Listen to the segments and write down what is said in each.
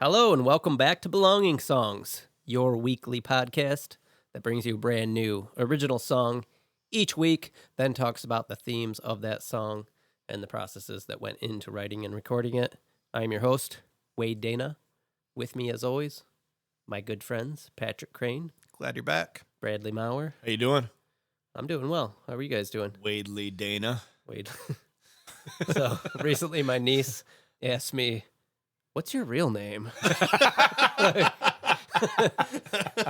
Hello and welcome back to Belonging Songs, your weekly podcast that brings you a brand new original song each week, then talks about the themes of that song and the processes that went into writing and recording it. I'm your host, Wade Dana. With me, as always, my good friends, Patrick Crane. Glad you're back. Bradley Maurer. How you doing? I'm doing well. How are you guys doing? Wade Lee Dana. Wade. So recently my niece asked me, what's your real name? I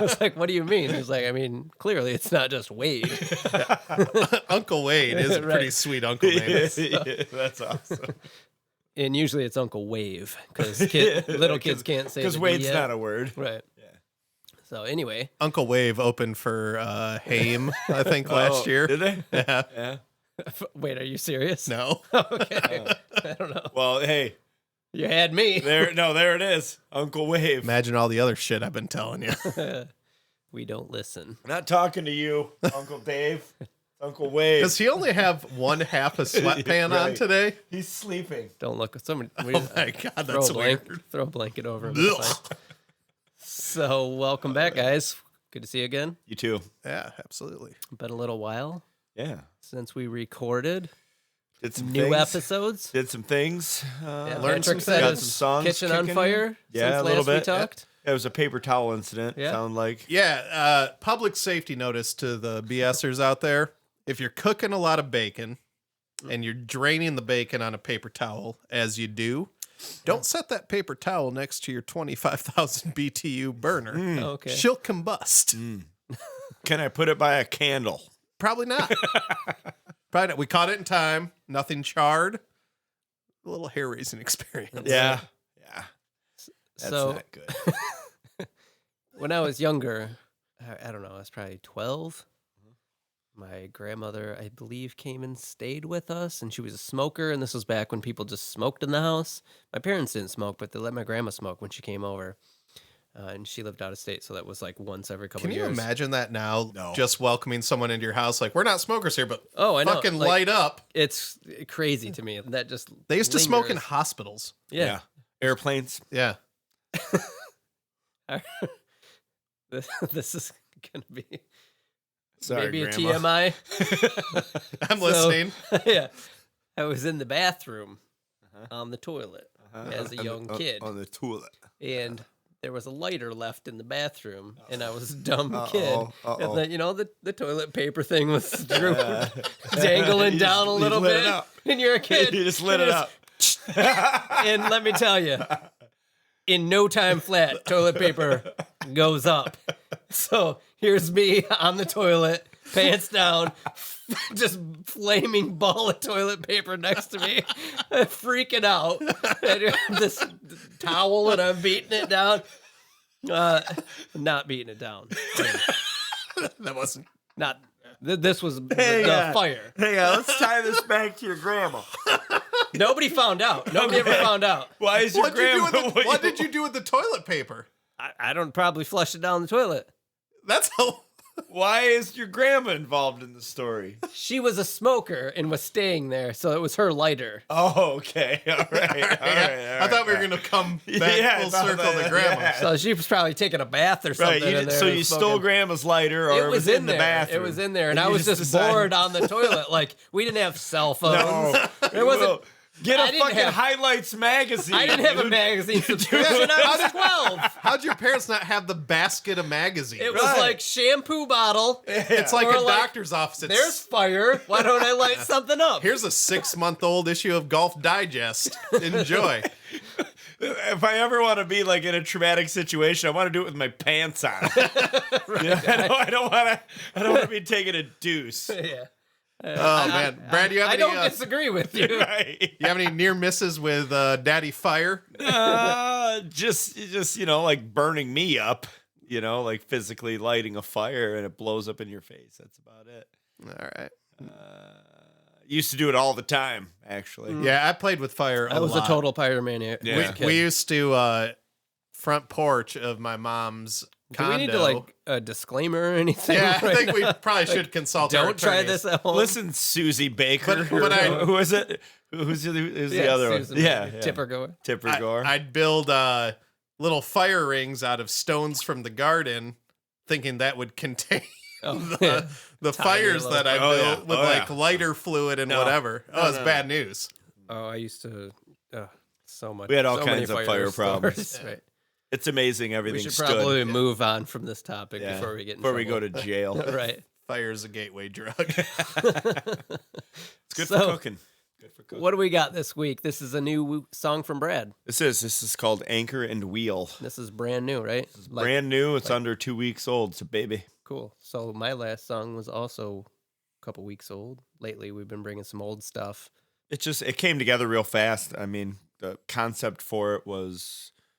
was like, what do you mean? He's like, I mean, clearly it's not just Wade. Uncle Wade is a pretty sweet uncle name. Yeah, that's awesome. And usually it's Uncle Wave because little kids can't say Because the Wade's D yet. not a word. Right. Yeah. So anyway. Uncle Wave opened for Haim, I think, last year. Did they? Yeah. Yeah. Wait, are you serious? No. Okay. I don't know. Well, hey, You had me. there it is. Uncle Wave. Imagine all the other shit I've been telling you. We don't listen. I'm not talking to you, Uncle Dave. It's Uncle Wave. Does he only have one half a sweatpant on Right. today? He's sleeping. Don't look at somebody. Oh my God, that's weird. Throw a blanket over him. It's fine. So welcome back, guys. Good to see you again. You too. Yeah, absolutely. Been a little while Yeah. since we recorded Did some new things. episodes. Did some things. Yeah, learned Patrick some said got his some songs kitchen on kicking. fire Yeah, since a little last we bit. talked. It was a paper towel incident. Yeah. Sound like. Yeah, public safety notice to the BSers out there. If you're cooking a lot of bacon and you're draining the bacon on a paper towel, as you do, don't set that paper towel next to your 25,000 BTU burner. Okay. She'll combust. Can I put it by a candle? Probably not. Probably not. We caught it in time. Nothing charred. A little hair raising experience. Yeah. Yeah. That's So not good. when I was younger, I don't know, I was probably 12. My grandmother, I believe, came and stayed with us, and she was a smoker, and this was back when people just smoked in the house. My parents didn't smoke, but they let my grandma smoke when she came over, and she lived out of state, so that was like once every couple Can of you years. imagine that now? No. Just welcoming someone into your house. Like, we're not smokers here, but Oh, I know. fucking Like, light up. It's crazy to me. That just They used to smoke in lingers. hospitals. Yeah. Airplanes. Yeah. This is going to be Sorry, maybe Grandma. a TMI. I'm So- listening. Yeah. I was in the bathroom on the toilet as a young kid. On the toilet. And there was a lighter left in the bathroom, and I was a dumb kid. And then, the toilet paper thing was dangling You down a just- little you lit bit. it up. And you're a kid. You just lit it up. And let me tell you, in no time flat, toilet paper goes up. So here's me on the toilet, pants down, just flaming ball of toilet paper next to me, freaking out. And this towel, and I'm beating it down. Not beating it down. That wasn't. Not. This was the fire. Hang on, let's tie this back to your grandma. Nobody found out. Nobody ever found out. Why is your grandma? What did you do with the toilet paper? I don't probably flush it down the toilet. That's how. Why is your grandma involved in the story? She was a smoker and was staying there, so it was her lighter. Oh, okay. All right. I thought we were going to come back Yeah, I full thought circle that- to grandma. yeah. So she was probably taking a bath or something. Right. in there So and you smoking. stole grandma's lighter, or It was in the there. bathroom. It was in there, and And I you was just decided- bored on the toilet. Like, we didn't have cell phones. No. It wasn't. Well, get I a didn't fucking have- highlights magazine. I didn't have a dude. magazine subscription. I was 12. How'd your parents not have the basket of magazines? It was Right. like shampoo bottle. It's like Or a like, doctor's office. It's, There's fire. Why don't I light something up? here's a 6-month-old issue of Golf Digest. Enjoy. If I ever want to be like in a traumatic situation, I want to do it with my pants on. I don't want to be taking a deuce. Yeah. Oh man, Brad, you have I any? don't disagree with you. Right. You have any near misses with Daddy Fire? Just like burning me up. Like physically lighting a fire and it blows up in your face. That's about it. All right. Used to do it all the time, actually. Yeah, I played with fire. I was lot. a total pyromaniac. Yeah. as a kid. We used to front porch of my mom's Do condo. we need to like a disclaimer or anything? Yeah, I right think we now? probably should consult. our Don't try attorneys. this at home. Listen, Susie Baker. But I- who is it? Who's the other Yeah, one? Susan, Yeah, Tipper goer. Tipper Gore. I'd build little fire rings out of stones from the garden, thinking that would contain the Tiny fires little- that I built with lighter fluid and whatever. It's bad news. Oh, I used to so much. We had all so kinds many of fire problems. stories, Right. It's amazing everything We should stood. probably move on from this topic before we get in before we go trouble. to jail. Right. Fire is a gateway drug. It's good So- for cooking. Good for cooking. What do we got this week? This is a new song from Brad. This is called Anchor and Wheel. This is brand new, right? Like, Brand new. It's under 2 weeks old. It's a baby. cool. So my last song was also a couple weeks old. Lately, we've been bringing some old stuff. It came together real fast. I mean, the concept for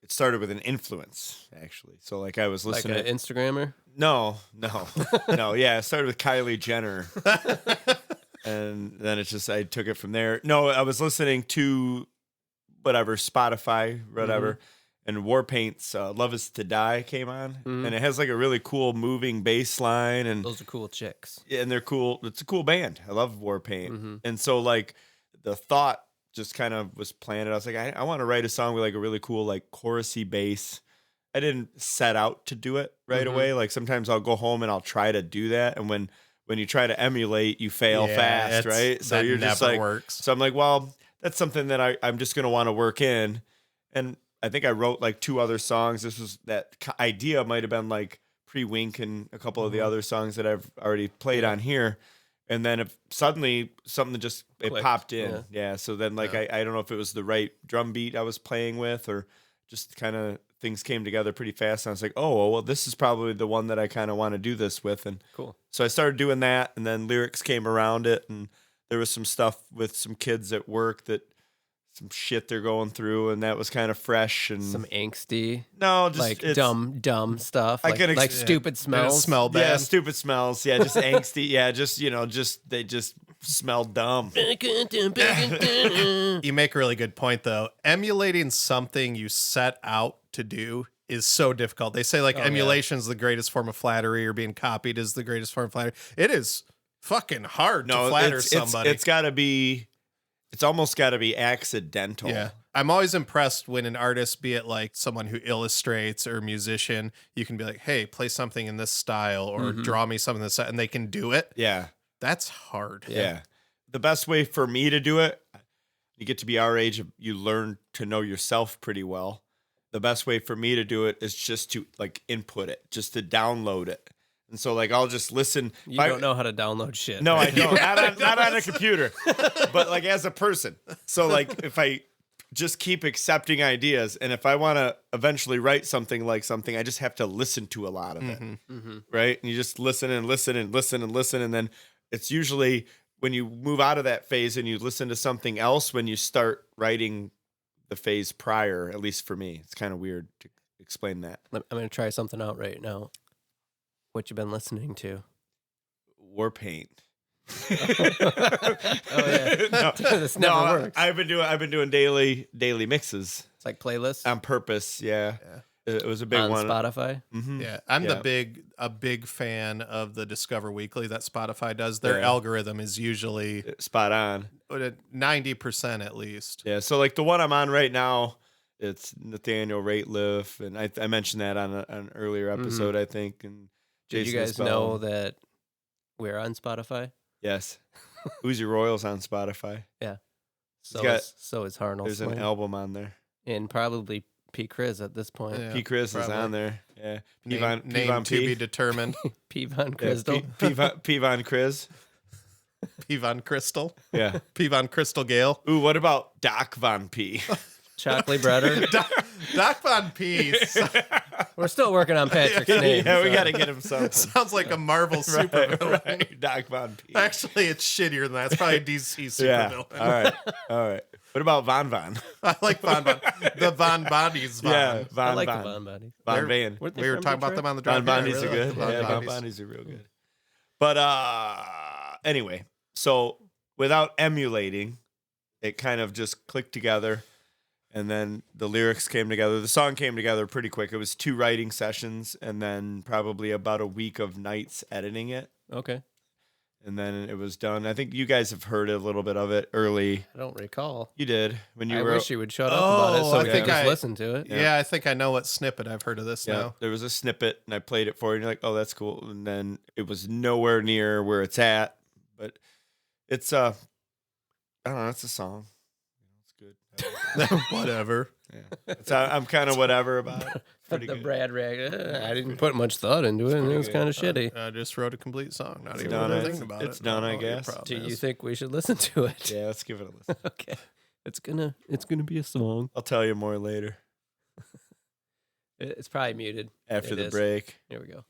it started with an influence, actually. So like I was Like listening an Instagrammer. No. Yeah, it started with Kylie Jenner. And then I took it from there. No, I was listening to whatever, Spotify, whatever. And Warpaint's Love Is to Die came on. And it has like a really cool moving bass line. And Those are cool chicks. and they're cool. It's a cool band. I love Warpaint. And so like the thought just kind of was planted. I was like, I want to write a song with like a really cool like chorusy bass. I didn't set out to do it right away. Like sometimes I'll go home and I'll try to do that. And when you try to emulate, you fail fast, right? So that you're just never like, works. so I'm like, well, that's something that I'm just going to want to work in. And I think I wrote like 2 other songs. That idea might have been like Pre-Wink and a couple of the other songs that I've already played on here. And then if suddenly something just Clicked, popped in. Yeah. So then like I don't know if it was the right drum beat I was playing with or just kind of things came together pretty fast. And I was like, oh, well, this is probably the one that I kind of want to do this with. And Cool. so I started doing that, and then lyrics came around it, and there was some stuff with some kids at work some shit they're going through, and that was kind of fresh and Some angsty, no, just like it's- dumb stuff. I Like, can like ex- stupid smells. Smell Yeah, bad. stupid smells. Yeah, just angsty. Yeah, they just smell dumb. You make a really good point, though. Emulating something you set out to do is so difficult. They say like emulation is the greatest form of flattery, or being copied is the greatest form of flattery. It is fucking hard to flatter somebody. It's got to be. It's almost got to be accidental. Yeah. I'm always impressed when an artist, be it like someone who illustrates or a musician, you can be like, hey, play something in this style or draw me something this, and they can do it. Yeah. That's hard. Yeah. The best way for me to do it, you get to be our age, you learn to know yourself pretty well. The best way for me to do it is just to like input it, just to download it. And so like I'll just listen. You don't know how to download shit. No, I don't. Not on a computer, but like as a person. So like if I just keep accepting ideas, and if I want to eventually write something, I just have to listen to a lot of it, right? And you just listen and listen and listen and listen, and then it's usually when you move out of that phase and you listen to something else when you start writing the phase prior. At least for me, it's kind of weird to explain that. I'm going to try something out right now. What you been listening to? Warpaint. Oh yeah, this never works. I've been doing daily mixes It's like playlists on purpose. Yeah. It was a big on one. Spotify. Mhm. Yeah, I'm Yeah. a big fan of the Discover Weekly that Spotify does. Their algorithm is usually Spot on. 90% at least. Yeah. So like the one I'm on right now, it's Nathaniel Rateliff, and I mentioned that on an earlier episode, I think. And Did Jason you guys Spell. know that we're on Spotify? Yes. Uzi Royals on Spotify. So got- is Harnol. There's an Slin. album on there. And probably P. Chris at this point. Yeah, P. Chris is probably. on there. Yeah. Name Pivon to be P. determined. P. Von Yeah, Crystal. Pivon Chris. Pivon Crystal. Yeah. Pivon Crystal Gale. Ooh, what about Doc Von P? Chocolate Breader. Doc Von Peace. We're still working on Patrick's name. Yeah, we so- got to get him something. Sounds like a Marvel supervillain. Right. Doc Von P. Actually, it's shittier than that. It's probably a DC Yeah. supervillain. All right. What about Von Von? I like Von Von. The Von Bondies Von. Yeah, Von I like Von. the Von Bodies. Von Van. Weren't they We were from talking about Detroit? them on the Von drive. Bondies Yeah, are good. Von Yeah, Von Bondies. Bondies are real good. But anyway, so without emulating, it kind of just clicked together. And then the lyrics came together. The song came together pretty quick. It was 2 writing sessions and then probably about a week of nights editing it. Okay. and then it was done. I think you guys have heard a little bit of it early. I don't recall. You did when you I were. wish you would shut up about it so I we think could just I- listen to it. Yeah, I think I know what snippet I've heard of this Yeah, now. there was a snippet, and I played it for you. And you're like, "Oh, that's cool." And then it was nowhere near where it's at, but it's I don't know. It's a song. It's good. Whatever. Yeah, I'm kind of whatever about it. Pretty The good. Brad Rag. I didn't put much thought into it, and it was kind of shitty. I just wrote a complete song. Not even done, really I- thinking about it. it's done, I don't know what your guess. problem Do you is. think we should listen to it? Yeah, let's give it a listen. Okay. It's gonna be a song. I'll tell you more later It's probably muted. after It the is. break. Here we go.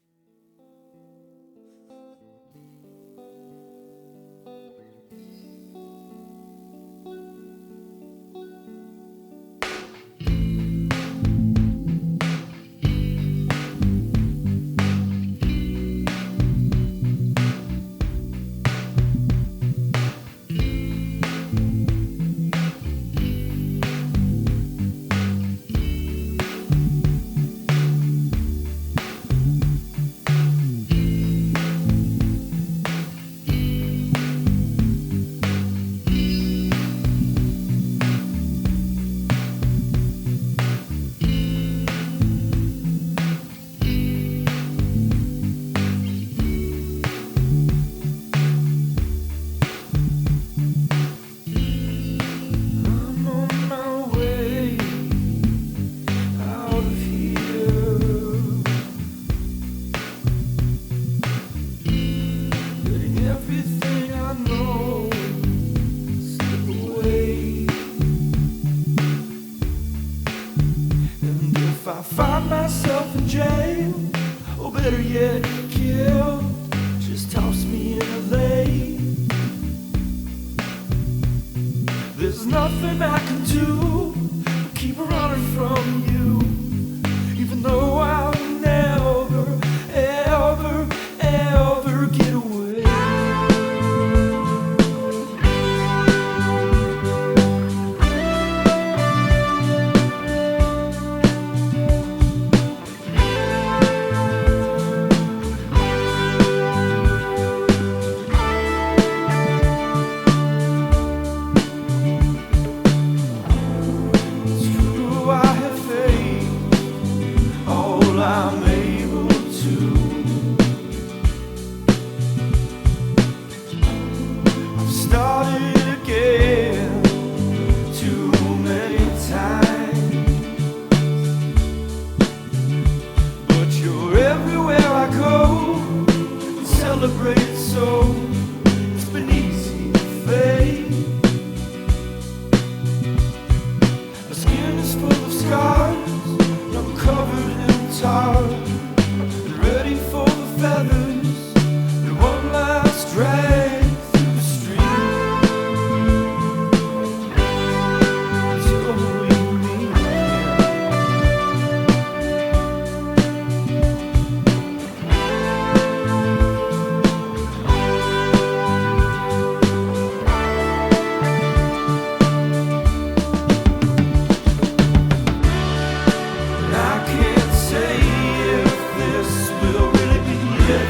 I'm on my way out of here. Letting everything I know slip away. And if I find myself in jail, or better yet, killed, just toss me in a lake. There's nothing I can do but keep running from you, even though I'll never, ever, ever get away. It's true, I have faith, all I'm able to. I've started again too many times, but you're everywhere I go and celebrate it so. It's been easy to fade. My skin is full of scars, and I'm covered in tar, and ready for the feathers, and one last drag through the street. Until we meet again. And I can't say if this will really be it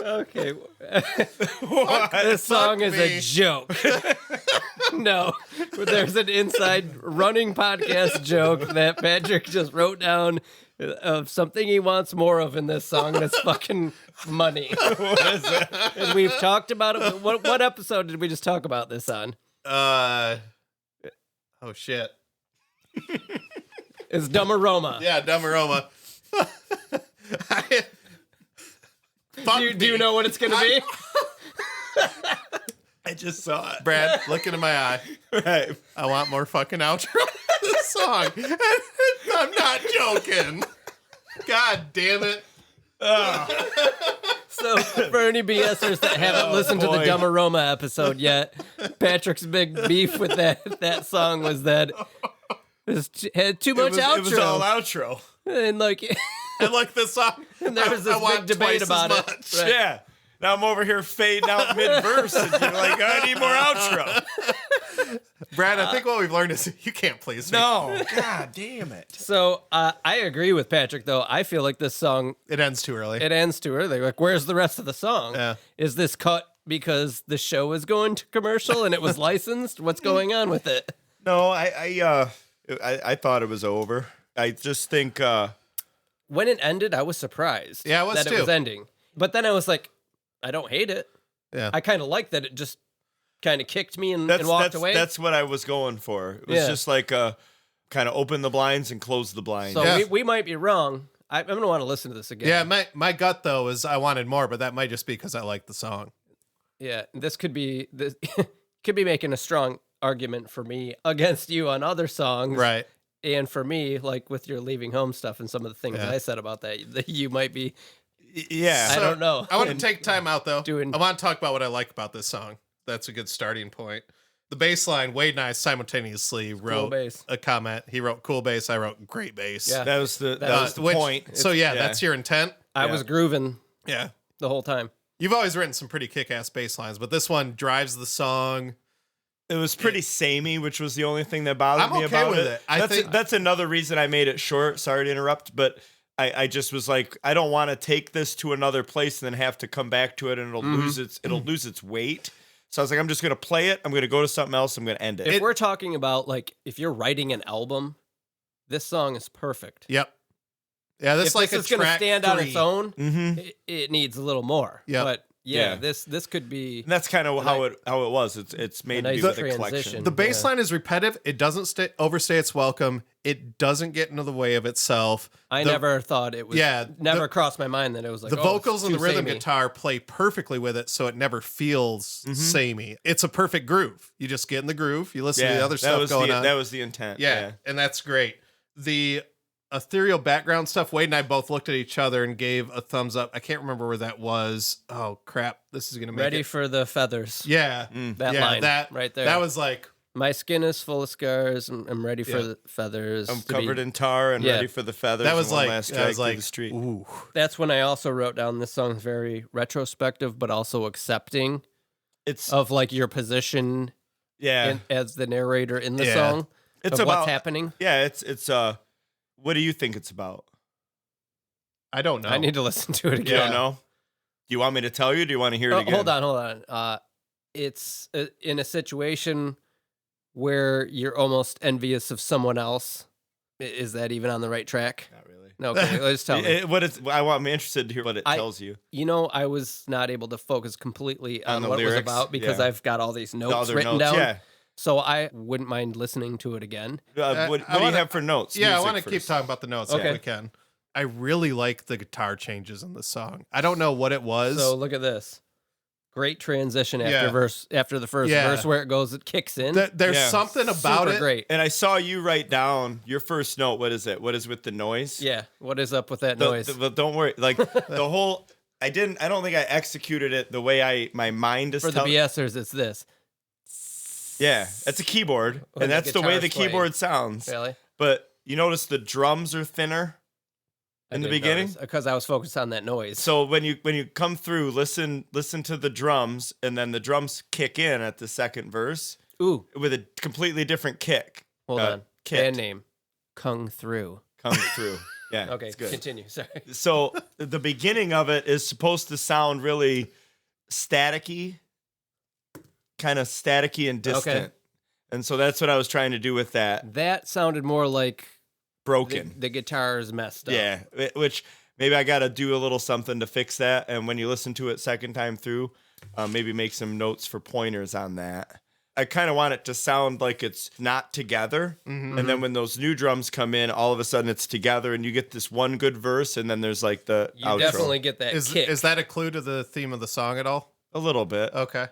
Okay. What? This song is me. a joke. No, but there's an inside running podcast joke that Patrick just wrote down of something he wants more of in this song. That's fucking money. What is it? And we've talked about it. What episode did we just talk about this on? Oh shit. It's Dumb Aroma. Yeah, Dumb Aroma. Do you know what it's gonna be? I just saw it. Brad, look into my eye. Right. I want more fucking outro to this song. I'm not joking. God damn it. So for any BSers that haven't listened to the boy. Dumb Aroma episode yet, Patrick's big beef with that song was that it had too much outro. It was all outro. And like, I like this song. and there was I this want big debate twice as about it. much. Right. Yeah. Now I'm over here fading out mid-verse, and you're like, I need more outro. Brad, I think what we've learned is you can't please me. No. God damn it. So I agree with Patrick, though. I feel like this song, It ends too early. it ends too early. Like, where's the rest of the song? Yeah. Is this cut because the show is going to commercial and it was licensed? What's going on with it? No, I thought it was over. I just think When it ended, I was surprised Yeah, I was that too. it was ending. But then I was like, I don't hate it. Yeah. I kind of like that it just kind of kicked me and that's walked away. that's what I was going for. It was Yeah. just like kind of open the blinds and close the blinds. So Yeah. we might be wrong. I'm going to want to listen to this again. Yeah, my gut though is I wanted more, but that might just be because I like the song. Yeah, this could be making a strong argument for me against you on other songs. Right. And for me, like with your leaving home stuff and some of the things Yeah. I said about that you might be. Yeah. I don't know. I want to take time out though. Doing- I want to talk about what I like about this song. That's a good starting point. The bass line, Wade and I simultaneously wrote bass. a comment. He wrote cool bass. I wrote great bass. Yeah. That was the Which- point. So yeah, yeah. that's your intent. I Yeah. was grooving Yeah. the whole time. You've always written some pretty kick-ass bass lines, but this one drives the song. It was pretty samey, which was the only thing that bothered I'm me okay about with it. it. I That's think- that's another reason I made it short. Sorry to interrupt, but I just was like, I don't want to take this to another place and then have to come back to it, and it'll lose its weight. So I was like, I'm just gonna play it. I'm gonna go to something else. I'm gonna end it. If we're talking about like if you're writing an album, this song is perfect. Yep. Yeah, this If like this a is going to track stand 3. on its own, Mm-hmm. it needs a little more. Yep. But yeah, Yeah. this could be. And that's kind of how it was. It's made to nice be with a transition. collection. The bass line is repetitive. It doesn't overstay its welcome. It doesn't get into the way of itself. I The- never thought it was. Yeah, never the- crossed my mind that it was like The oh, vocals it's and the too rhythm samey. guitar play perfectly with it, so it never feels samey. It's a perfect groove. You just get in the groove. You listen to the other stuff going on. That was the intent. Yeah, and that's great. The ethereal background stuff, Wade and I both looked at each other and gave a thumbs up. I can't remember where that was. Oh, crap. This is going to make Ready it. for the feathers. Yeah. That yeah, line that right there. That was like, My skin is full of scars. I'm ready for Yeah. the feathers. I'm to be- covered in tar and Yeah. ready for the feathers. that was and one like, last that drag was through like, the street. ooh. That's when I also wrote down this song's very retrospective, but also accepting It's of like your position yeah. as the narrator in the Yeah. song. It's of about what's happening. Yeah, it's what do you think it's about? I don't know. I need to listen to it You again. don't know? Do you want me to tell you? Or do you want to hear it again? Hold on. It's in a situation where you're almost envious of someone else. Is that even on the right track? Not really. No, okay, let's tell me. I'm interested to hear what it I- tells you. You know, I was not able to focus completely on the what it was lyrics? about because Yeah. I've got all these The notes other written notes, down. So I wouldn't mind listening to it again. yeah. What I do you wanna- have for notes? Yeah, I Music want to keep first. talking about the notes Okay. if we can. I really like the guitar changes in the song. I don't know what it was. So look at this. Great transition Yeah. after the first Yeah. verse where it goes, it kicks in. There's Yeah. something about Super it. great. And I saw you write down your first note. What is it? What is with the noise? Yeah. What is up with that The- noise? But don't worry. Like the whole. I don't think I executed it the way my mind is For the telling. BSers, it's this. Yeah, it's a keyboard, When and the that's the way the guitar's playing. keyboard sounds. Really? But you notice the drums are thinner in the beginning. Because I was focused on that noise. So when you come through, listen to the drums, and then the drums kick in at the second verse Ooh, with a completely different kick. hold on. Kit Band name. Kung Through. comes through. Yeah. Okay, it's good. continue. Sorry. So the beginning of it is supposed to sound really staticky, kind of staticky and distant. Okay. And so that's what I was trying to do with that. That sounded more like Broken. the guitar is messed up. Yeah. Which maybe I got to do a little something to fix that. And when you listen to it second time through, maybe make some notes for pointers on that. I kind of want it to sound like it's not together. Mm-hmm. And then when those new drums come in, all of a sudden it's together and you get this one good verse and then there's like the You outro. definitely get that kick. Is that a clue to the theme of the song at all? A little bit. Okay.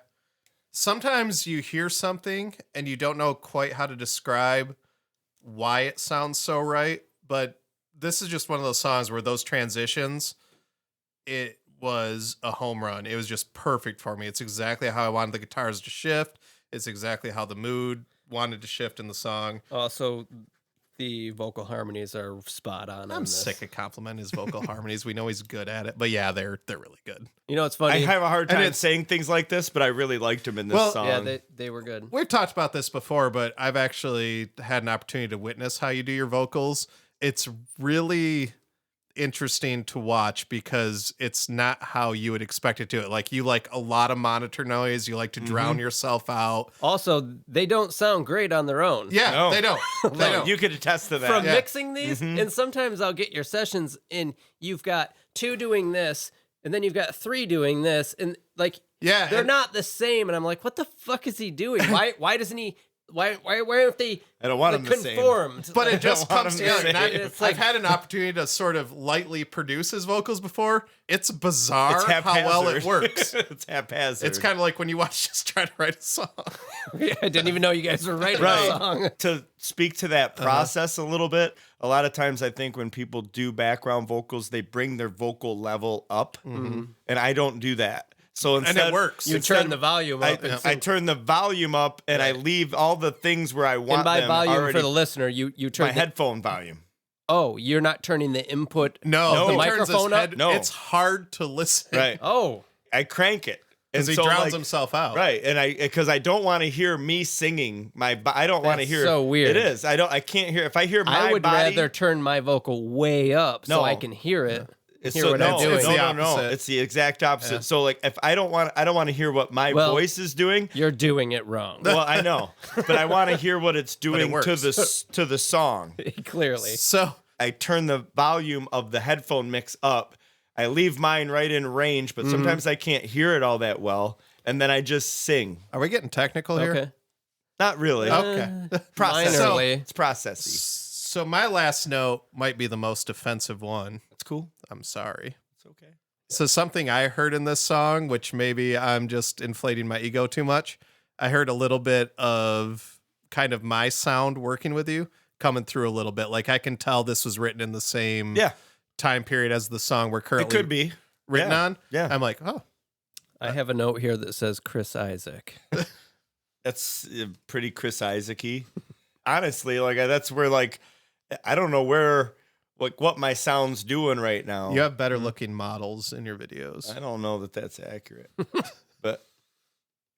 Sometimes you hear something and you don't know quite how to describe why it sounds so right, but this is just one of those songs where those transitions, it was a home run. It was just perfect for me. It's exactly how I wanted the guitars to shift. It's exactly how the mood wanted to shift in the song. Also, the vocal harmonies are spot on. I'm this. sick of complimenting his vocal harmonies. We know he's good at it, but yeah, they're really good. You know, it's I funny. have a hard And time it's- saying things like this, but I really liked him in this Well, song. yeah, they were good. We've talked about this before, but I've actually had an opportunity to witness how you do your vocals. It's really interesting to watch because it's not how you would expect it to. Like you like a lot of monitor noise. You like to drown yourself out. Also, they don't sound great on their own. Yeah, No. they don't. They No, don't. you could attest to that. From Yeah. mixing these, and sometimes I'll get your sessions, and you've got 2 doing this, and then you've got 3 doing this, and like Yeah, they're and- not the same. And I'm like, what the fuck is he doing? Why doesn't he? Why aren't they? I don't want like, him the same. conformed? But Like, it just want comes him to together. And say I've, it. It's like- I've had an opportunity to sort of lightly produce his vocals before. It's bizarre It's how well it haphazard. works. It's haphazard. It's kind of like when you watch just try to write a song. I didn't even know you guys were writing Right. a song. To speak to that process a little bit, a lot of times I think when people do background vocals, they bring their vocal level up, and I don't do that. So And instead, it works. You turn the volume up. I turn the volume up, and I leave all the things where I want and by them volume already. for the listener, you turn my the, headphone volume. Oh, you're not turning the input. No, the he turns his microphone up. head- No. It's hard to listen. Right. Oh, I crank it. Because he so, drowns like, himself out. Right, and because I don't want to hear me singing I don't want to That's hear. so weird. It is. I can't hear. If I hear my I would body, rather turn my vocal way up so No. I can hear it. It's hear so, what no, I'm doing. It's the no. opposite. It's the exact opposite. So like, if I don't want to hear what my Well- voice is doing. You're doing it wrong. Well, I know, but I want to hear what it's doing works. to the song. Clearly. So I turn the volume of the headphone mix up. I leave mine right in range, but sometimes I can't hear it all that well, and then I just sing. are we getting technical here? Okay. Not really. Okay. Process. Minorly. It's processy. So my last note might be the most offensive one. It's cool. I'm sorry. It's okay. So something I heard in this song, which maybe I'm just inflating my ego too much. I heard a little bit of kind of my sound working with you coming through a little bit. Like I can tell this was written in the same Yeah, time period as the song we're it currently could be written Yeah. on. Yeah. I'm like, oh, I have a note here that says Chris Isaac. That's pretty Chris Isaac-y. Honestly, like that's where like I don't know where like what my sound's doing right now. you have better looking models in your videos. I don't know that that's accurate, but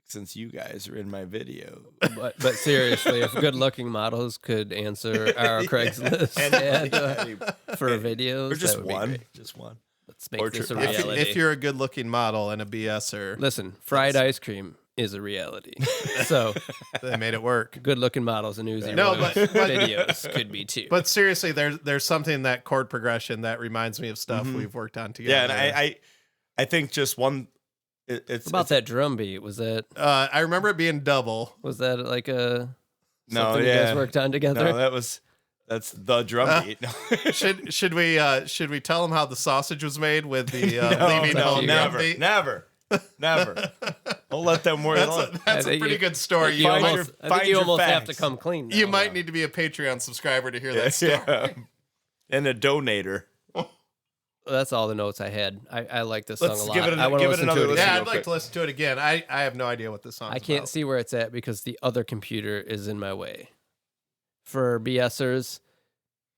since you guys are in my video, But seriously, if good-looking models could answer our Craigslist ad, for videos, or just that would be one, great. just one. Let's make Or this a if- reality. If you're a good looking model and a BSer, Listen, fried ice cream is a reality. So they made it work. good-looking models and Uzi No, Road but- videos could be too. But seriously, there's something in that chord progression that reminds me of stuff we've worked on together. Yeah, and I think just one. It's What about that drum beat? Was that I remember it being double. like a No, something you yeah. guys worked on together? No, that's the drum beat. No. Should we tell them how the sausage was made with the leaving no, home never, drum beat? never. Don't let them worry. That's a think pretty you- good story. You Find almost, your- I think find you your almost have to facts. come clean. You now, might though. need to be a Patreon subscriber to hear that story. Yeah. And a donator. That's all the notes I had. I like this song Let's a lot. give it I want to give it listen another to it listen. again. Yeah, real I'd like quick. to listen to it again. I have no idea what this song is I can't about. see where it's at because the other computer is in my way. For BSers,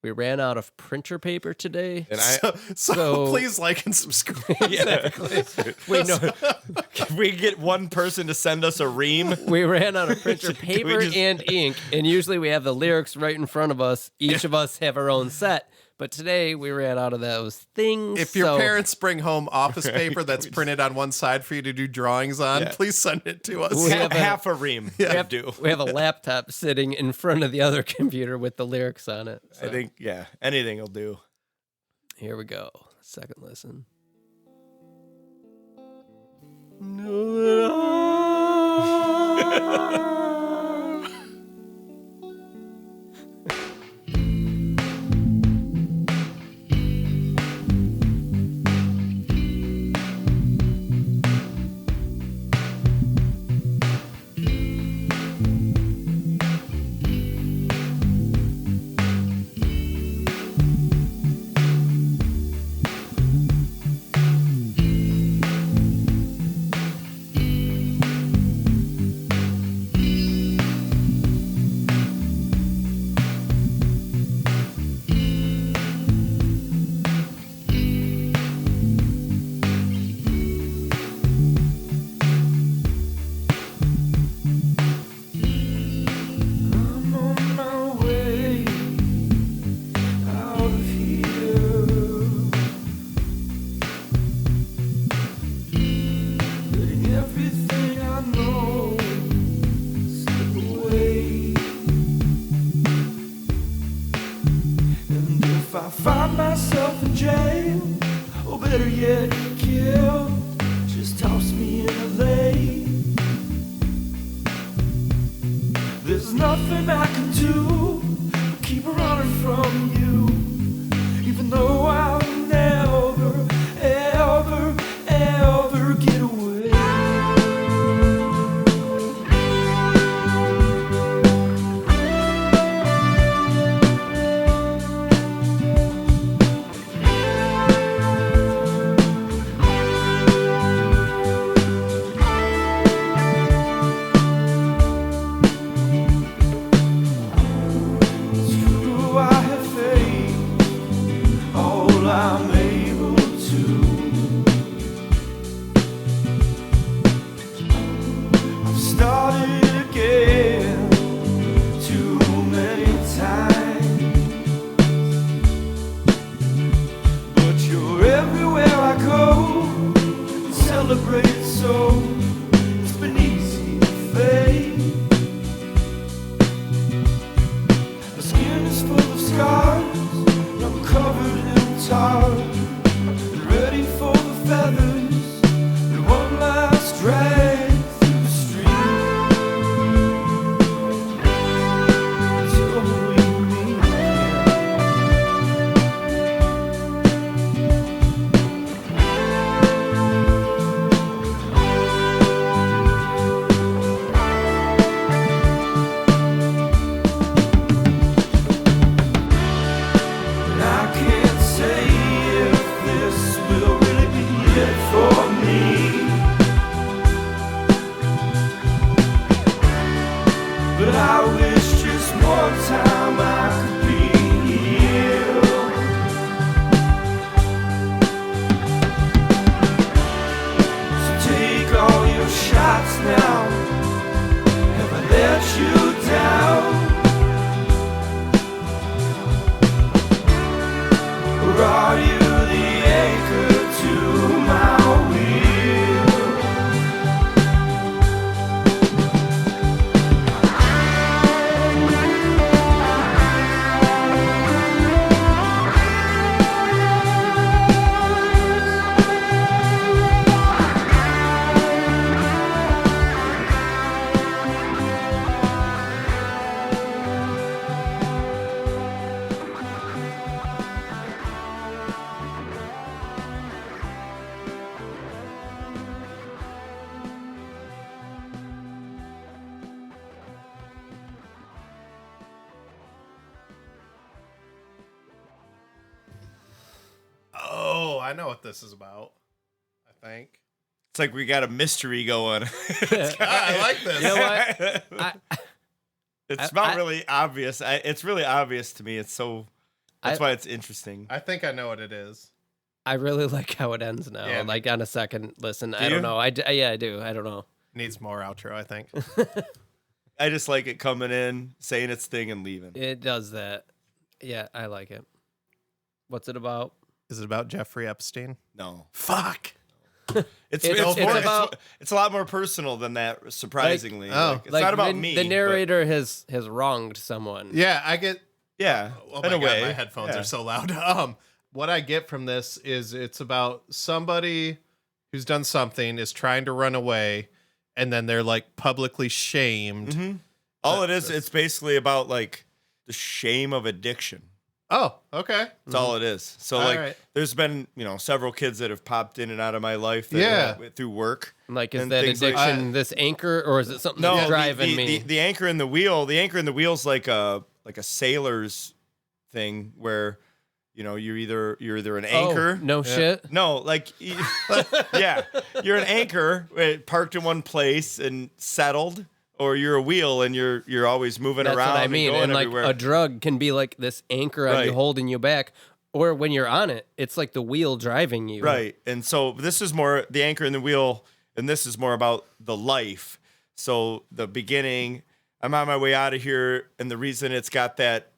we ran out of printer paper today. And I So please like and subscribe. We know can we get one person to send us a ream? we ran out of printer Can we paper just- and ink, and usually we have the lyrics right in front of us. Each of us have our own set, But today we ran out of those things. If your so parents bring home office paper that's printed on one side for you to do drawings on, Yeah. please send it to us. We have a- half a ream. we Yeah, have, do. we have a laptop sitting in front of the other computer with the lyrics on it. So I think anything will do. here we go. Second listen. I'm on my way out of here, letting everything I know slip away. And if I find myself in jail, or better yet, killed, just toss me in a lake. There's nothing I can do but keep running from you, even though I'll never, ever, ever get away. It's true, I have faith, all I'm able to. I've started again too many times, but you're everywhere I go and celebrate it so. It's been easy to fade. My skin is full of scars, and I'm covered in tar, ready for the feathers, and one last drag through the street till we meet again. And I can't say if this will really be it for me, but I wish just one time I could be here. So take all your shots now. Have I let you down? Or are you the anchor to my wheel? Oh, I know what this is about. I think. It's like we got a mystery going. I like this. You know what? It's not really obvious. It's really obvious to me. It's so. That's why it's interesting. I think I know what it is. I really like how it ends now. Yeah. Like on a second listen, I you? don't know. Yeah, I do. I don't know. Needs more outro, I think. I just like it coming in, saying its thing, and leaving. It does that. Yeah, I like it. What's it about? Is it about Jeffrey Epstein? No. Fuck. It's about- it's a lot more personal than that, surprisingly. It's Like, not about the, me. The but- narrator has wronged someone. Yeah, I get. yeah. Oh in my a God, way. my headphones Yeah. are so loud. What I get from this is it's about somebody who's done something, is trying to run away, and then they're like publicly shamed. Mhm. All it is, it's basically about like the shame of addiction. Oh, okay. That's all it is. So All like, right. there's been several kids that have popped in and out of my life. That through work. Like, is And that things like- addiction this anchor, or is it something No, that's driving me? the anchor in the wheel. The anchor in the wheel's like a sailor's thing where you're either an anchor. Oh, no shit. No, like yeah, you're an anchor parked in one place and settled, or you're a wheel and you're always moving That's around. what I mean. and going And like everywhere. a drug can be like this anchor on you, Right. holding you back, or when you're on it, it's like the wheel driving you. Right. And so this is more the anchor in the wheel, and this is more about the life. So the beginning, I'm on my way out of here, and the reason it's got that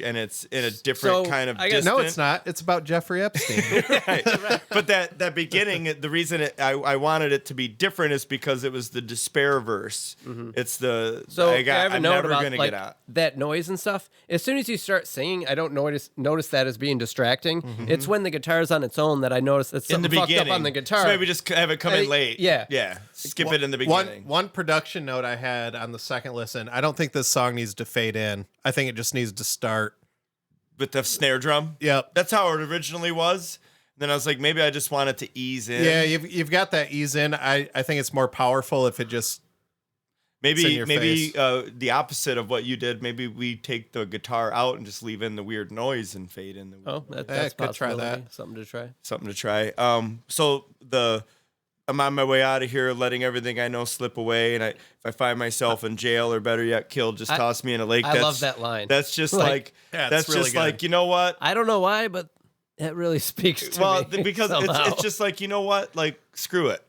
and it's in a different So, kind of I guess- distant. No, it's not. It's about Jeffrey Epstein. Right. But that beginning, the reason I wanted it to be different is because it was the despair verse. It's the So I I'm have a note never about gonna like get out. that noise and stuff. As soon as you start singing, I don't notice that as being distracting. It's when the guitar's on its own that I notice that In the something fucked beginning, up on the guitar. So maybe just have it come in Uh, late. yeah. yeah. Skip it in the one beginning. one production note I had on the second listen. I don't think this song needs to fade in. I think it just needs to start. With the snare drum. Yep. That's how it originally was. Then I was like, maybe I just want it to ease in. Yeah, you've got that ease in. I think it's more powerful if it just It's in Maybe your maybe face. the opposite of what you did. Maybe we take the guitar out and just leave in the weird noise and fade in the Oh, that's could try possibility. that. Something to try. something to try. So I'm on my way out of here, letting everything I know slip away, and if I find myself in jail or better yet killed, just toss me in a lake. I love that line. That's just Like, like yeah, it's that's really just good. like, you know what? I don't know why, but that really speaks to Well, me. because somehow. it's just like, you know what? Like, screw it.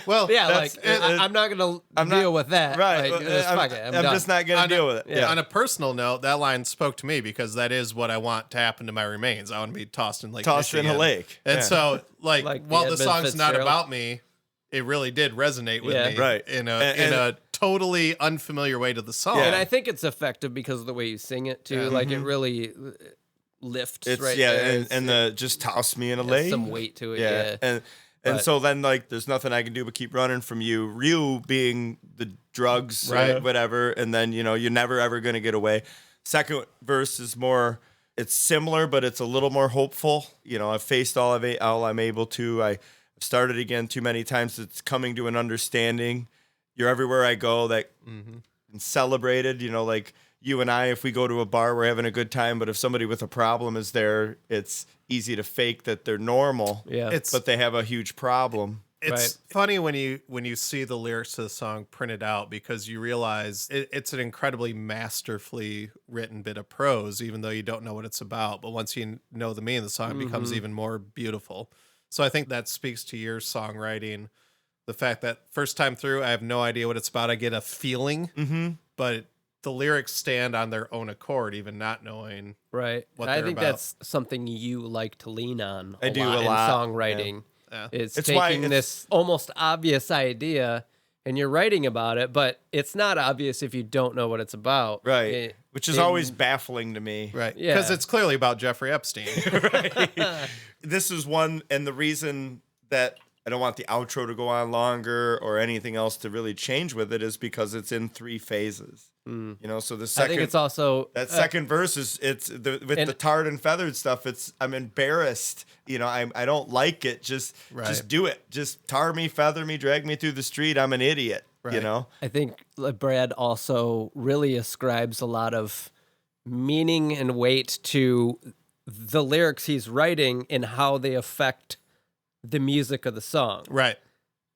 well, yeah, that's- like it- I'm not gonna I'm deal not- with that. Right. Like, just fuck it. I'm done. just not gonna deal with it. Yeah. On a personal note, that line spoke to me because that is what I want to happen to my remains. I want to be tossed in Lake Tossed in a Michigan. lake. And Yeah. so, Like while the the Edmund song's not Fitzgerald. about me, it really did resonate with Yeah. me, Right. in And- a totally unfamiliar way to the song. Yeah. And I think it's effective because of the way you sing it too. Yeah. Like it really lifts. It's right yeah, there. and the just toss me in a has lake. some weight to it. Yeah. Yeah. And But- so then like there's nothing I can do but keep running from you. You being the drugs, Right. whatever, and then you're never ever gonna get away. Second verse is more it's similar, but it's a little more hopeful. I've faced all I'm able to. I started again too many times. It's coming to an understanding. You're everywhere I go that and celebrated, like you and I, if we go to a bar, we're having a good time. But if somebody with a problem is there, it's easy to fake that they're normal. Yeah. But they have a huge problem. It's funny when you see the lyrics to the song printed out because you realize it's an incredibly masterfully written bit of prose, even though you don't know what it's about. But once you know the meaning of the song, it becomes even more beautiful. So I think that speaks to your songwriting. The fact that first time through, I have no idea what it's about. I get a feeling, but the lyrics stand on their own accord, even not knowing. Right. What And I they're think about. that's something you like to lean on. I do a in lot, songwriting. Yeah. It's It's why taking it's- this almost obvious idea and you're writing about it, but it's not obvious if you don't know what it's about. Right. Which is always baffling to me. Right. Yeah. Because it's clearly about Jeffrey Epstein. This is one, and the reason that I don't want the outro to go on longer or anything else to really change with it is because it's in 3 phases. So the I second think it's also that second verse is with the tarred and feathered stuff. I'm embarrassed. I don't like it. Just do it. Just tar me, feather me, drag me through the street. I'm an idiot. Right. I think Brad also really ascribes a lot of meaning and weight to the lyrics he's writing and how they affect the music of the song, Right.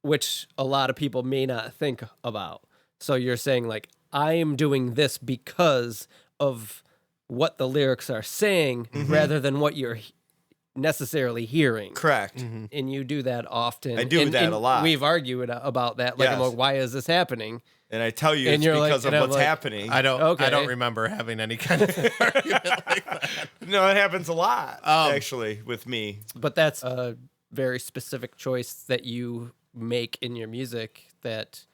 which a lot of people may not think about. So you're saying like, I am doing this because of what the lyrics are saying rather than what you're necessarily hearing. Correct. And you do that often. I do that a lot. We've argued about that. Like, I'm Yes. like, why is this happening? And I tell you, And it's you're like- because and of I'm what's like, happening. I don't Okay. remember having any kind of argument like that. No, it happens a lot, actually, with me. But that's a very specific choice that you make in your music that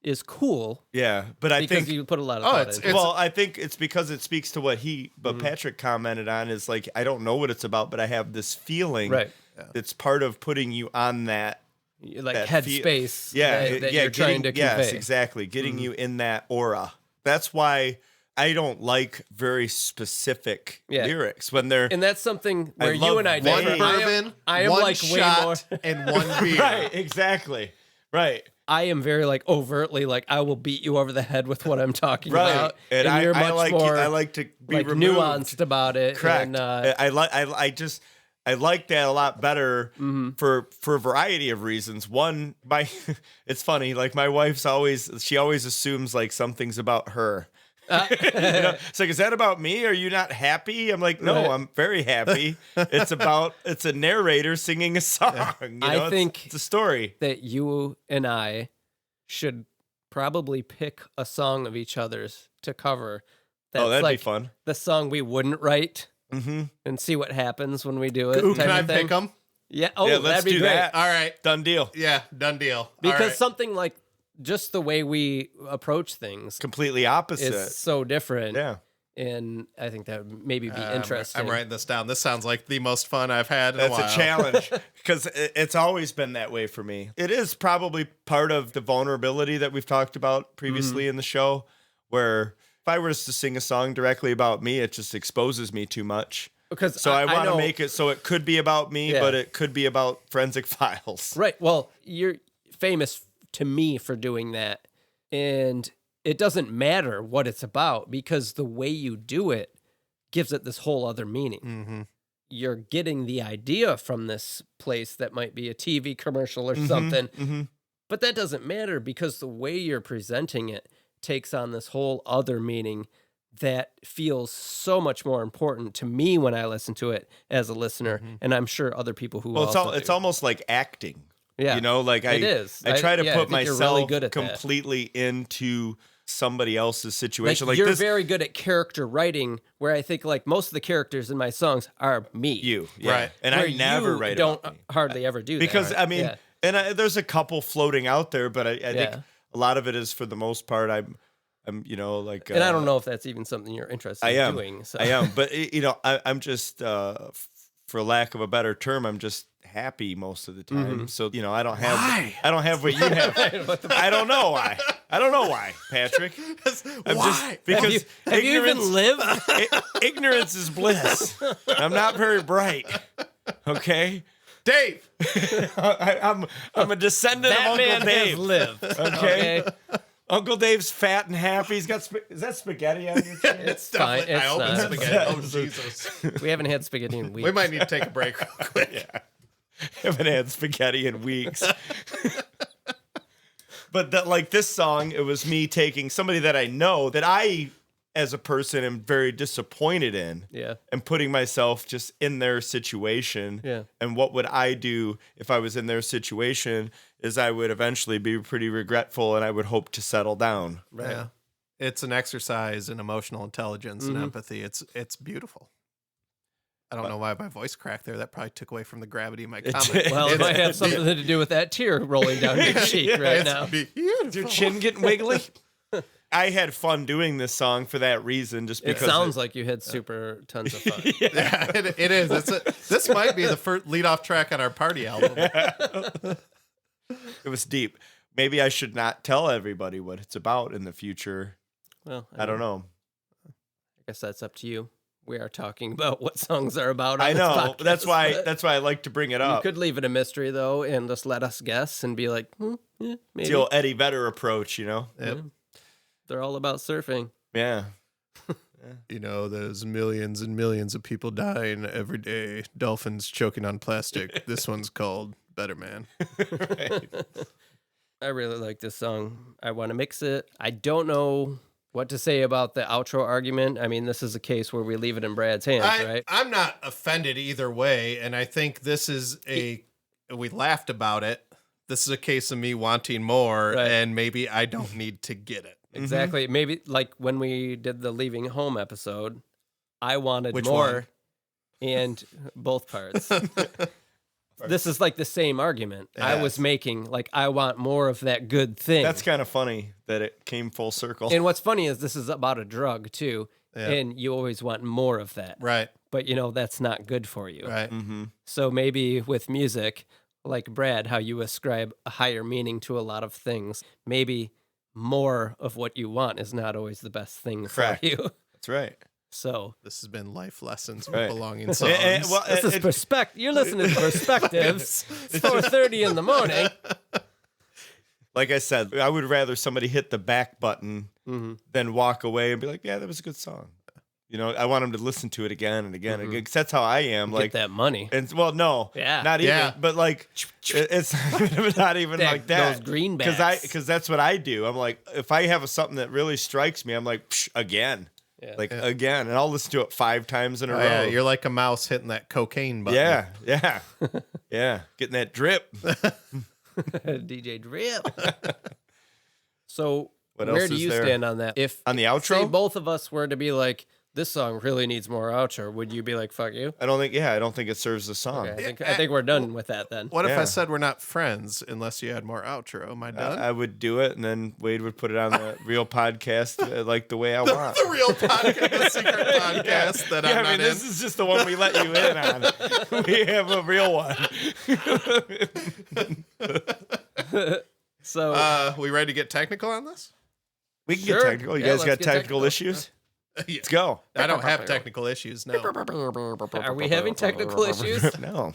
is cool Yeah, but I because think you put a lot of Oh, thought it's- into it. well, I think it's because it speaks to what Patrick commented on is like, I don't know what it's about, but I have this feeling Right. that's part of putting you on that. Like that headspace that yeah, you're trying to convey. Yes, exactly. Getting you in that aura. That's why I don't like very specific Yeah. lyrics when they're And that's something I where you love and I One differ. bourbon, I am one like way more. shot, and one beer. right, exactly. Right. I am very like overtly like I will beat you over the head with what I'm talking Right. about, And you're I much more I like to be like removed. nuanced about it. Correct. And, I like that a lot better Mm-hmm. for a variety of reasons. One, it's funny. Like my wife's she always assumes like something's about her. It's like, is that about me? Are you not happy? I'm like, no, Right. I'm very happy. It's a narrator singing a song. You know, I think it's a story. that you and I should probably pick a song of each other's to cover. That's That'd like be fun. the song we wouldn't write, Mm-hmm. and see what happens when we do it. Ooh, type can I of thing. pick them? Yeah. Oh, Yeah, let's that'd be do great. that. All right. Done deal. Yeah, done deal. All Because right. something like just the way we approach things Completely opposite. is so different. Yeah. And I think that would maybe be interesting. I'm writing this down. This sounds like the most fun I've had in a That's while. a challenge because it's always been that way for me. It is probably part of the vulnerability that we've talked about previously in the show, where if I was to sing a song directly about me, it just exposes me too much. Because So I want to know- make it so it could be about me, Yeah. but it could be about Forensic Files. Right. Well, you're famous to me for doing that. And it doesn't matter what it's about because the way you do it gives it this whole other meaning. Mm-hmm. You're getting the idea from this place that might be a TV commercial or something. Mm-hmm. But that doesn't matter because the way you're presenting it takes on this whole other meaning that feels so much more important to me when I listen to it as a listener, and I'm sure other people who Well, also it's do. almost like acting. Yeah. You know, like It is. I try to I put think you're myself really good at that. completely into somebody else's like, situation. Like you're this, very good at character writing, where I think like most of the characters in my songs are me. you, yeah. Right. And Where I never you write don't about me. hardly ever do Because that. I mean, Yeah. and there's a couple floating out there, but I think Yeah. a lot of it is for the most part. I'm you know, like, And I don't know if that's even something you're interested I in am. doing. So. I am, but you know, I'm just, for lack of a better term, I'm just happy most of the time. So you know, I don't have what you have. I don't know why. I don't know why, Patrick. I'm Why? just because Have you even lived? ignorance is bliss. I'm not very bright. Okay, Dave. I'm a descendant That of man Uncle Dave. has lived. Okay. Uncle Dave's fat and happy. He's got is that spaghetti on your chin? It's fine. Definitely- It's I opened not. spaghetti. Oh, Jesus. We haven't had spaghetti in weeks. We might need to take a break real quick. Haven't had spaghetti in weeks. But that, like this song, it was me taking somebody that I know that I, as a person, am very disappointed in. Yeah. And putting myself just in their situation. Yeah. And what would I do if I was in their situation? Is I would eventually be pretty regretful, and I would hope to settle down. Right. Yeah. It's an exercise in emotional intelligence and empathy. It's beautiful. I don't know why my voice cracked there. That probably took away from the gravity of my comment. Well, it might have something to do with that tear rolling down your cheek right It's now. beautiful. Is your chin getting wiggly? I had fun doing this song for that reason, just It because sounds like you had super tons of fun. Yeah, it is. This might be the first lead-off track on our party album. it was deep. Maybe I should not tell everybody what it's about in the future. Well, I don't know. I guess that's up to you. We are talking about what songs are about. On I this know. podcast, That's why. but That's why I like to bring it you up. could leave it a mystery though, and just let us guess and be like, yeah, It's maybe the old Eddie Vedder approach, you know. Yep. they're all about surfing. Yeah. You know, there's millions and millions of people dying every day. Dolphins choking on plastic. This one's called Better Man. Right. I really like this song. I want to mix it. I don't know What to say about the outro argument? I mean, this is a case where we leave it in Brad's hands, right? I'm not offended either way, and I think this is we laughed about it. This is a case of me wanting more, Right. and maybe I don't need to get it. Exactly. Maybe like when we did the leaving home episode, I wanted Which more one? and both parts. This is like the same argument I was Yes. making. Like, I want more of that good thing. That's kind of funny that it came full circle. And what's funny is this is about a drug too. Yeah. And you always want more of that. Right, But that's not good for you. right. So maybe with music, like Brad, how you ascribe a higher meaning to a lot of things, maybe more of what you want is not always the best thing Correct. for you. That's right. So This has been Life Lessons Right. with Belonging Songs. this is perspective. You're listening to Perspectives. It's 4:30 in the morning. Like I said, I would rather somebody hit the back button than walk away and be like, yeah, that was a good song. I want them to listen to it again and again and again. 'Cause that's how I am. Get Like that money. And no, Yeah. not even. Yeah. But like, it's not even like that. Those greenbacks. Because that's what I do. I'm like, if I have something that really strikes me, I'm like, again, Yeah. again, and I'll listen to it 5 times in a row. Yeah, you're like a mouse hitting that cocaine button. yeah, yeah, getting that drip. DJ Drip. So What where else do is you there? stand on that? If On the outro? say both of us were to be like, this song really needs more outro, would you be like, fuck you? I don't think it serves the song. Okay, I think we're done with that then. What if Yeah. I said we're not friends unless you had more outro? Am I done? I would do it, and then Wade would put it on the real podcast like the way I want. the real podcast, the secret podcast that I'm not this in. is just the one we let you in on. We have a real one. So We ready to get technical on this? We can Sure. get technical. You Yeah, guys let's got get technical technical. issues? Let's go. I don't have technical issues. No. are we having technical issues? No.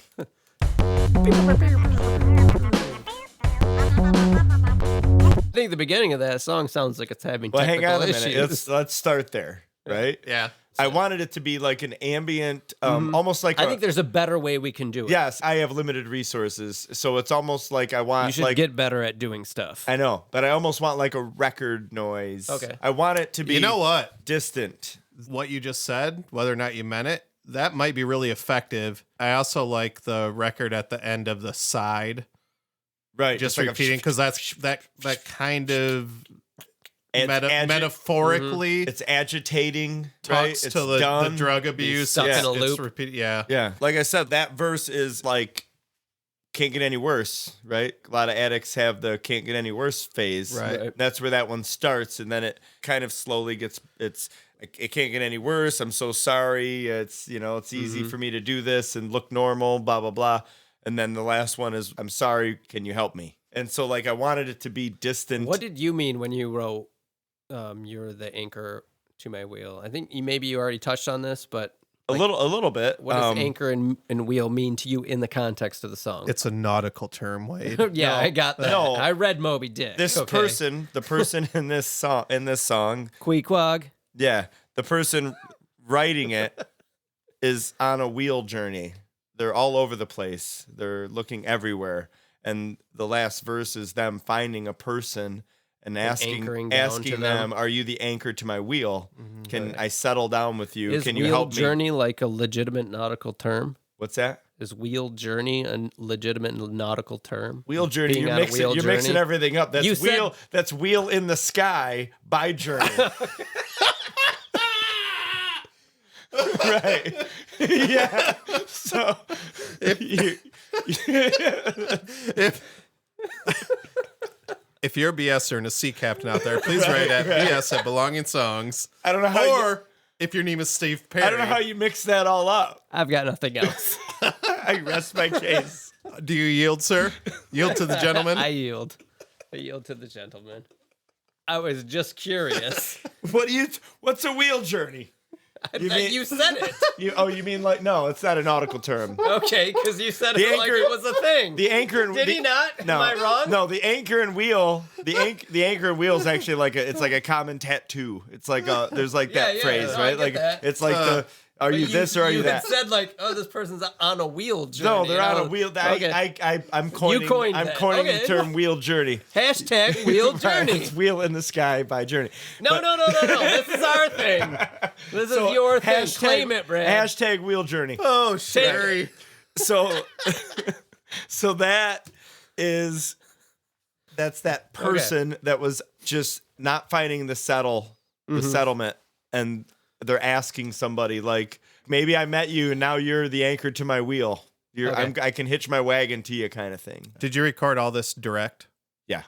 I think the beginning of that song sounds like it's having Well, hang technical on a minute. issues. Let's start there, right? Yeah. I wanted it to be like an ambient, almost like I think there's a better way we can do it. yes, I have limited resources, so it's almost like I want You should like get better at doing stuff. I know, but I almost want like a record noise. Okay. I want it to be You know what? distant. What you just said, whether or not you meant it, that might be really effective. I also like the record at the end of the side, Right. just like a repeating because that's that kind of It's metaphorically It's agitating, right? talks It's to the done. drug abuse. stuck It's- in a it's loop. repeat- yeah. Yeah. Like I said, that verse is like can't get any worse, right? A lot of addicts have the can't get any worse phase. Right. That's where that one starts, and then it kind of slowly gets it can't get any worse. I'm so sorry. It's it's easy for me to do this and look normal, blah blah blah. And then the last one is I'm sorry, can you help me? And so like I wanted it to be distant. What did you mean when you wrote you're the anchor to my wheel? I think maybe you already touched on this, but a little bit. what does anchor and wheel mean to you in the context of the song? It's a nautical term, Wade. yeah, I got that. No. I read Moby Dick. This okay. person, the person in this song Queequeg. yeah, the person writing it is on a wheel journey. They're all over the place. They're looking everywhere. And the last verse is them finding a person and anchoring down to asking them. them, "Are you the anchor to my wheel? Can I settle down with you? Is Can you wheel help me?" journey like a legitimate nautical term? What's that? Is wheel journey a legitimate nautical term? Wheel journey. Being You're on a mixing. wheel You're mixing journey? everything up. That's You said- wheel. That's Wheel in the Sky by Journey. Right. Yeah. So If you're a BSer and a sea captain out there, please write at BS at Belonging Songs. I don't know how. Or if your name is Steve Perry. I don't know how you mix that all up. I've got nothing else. I rest my case. Do you yield, sir? Yield to the gentleman? I yield. I yield to the gentleman. I was just curious. What's a wheel journey? You said it. You mean like no? It's not a nautical term. Okay, because you said The it like anchor- it was a thing. The anchor and Did he not? Am I wrong? No, the anchor and wheel. The anchor and wheel is actually like it's like a common tattoo. It's like there's like that Yeah, phrase, no, I right? get Like that. it's like Are you this or are you that? You said like, oh, this person's on a wheel journey. No, they're on a wheel. I'm coining, coined I'm that. coining Okay. the term wheel journey. Hashtag wheel journey. It's Wheel in the Sky by Journey. No. This is our thing. This is your thing. Claim it, Brad. Hashtag wheel journey. Oh, Sherry. So, so that's that person that was just not finding the settlement, and they're asking somebody like, maybe I met you and now you're the anchor to my wheel. I can hitch my wagon to you, kind of thing. Did you record all this direct? Yeah.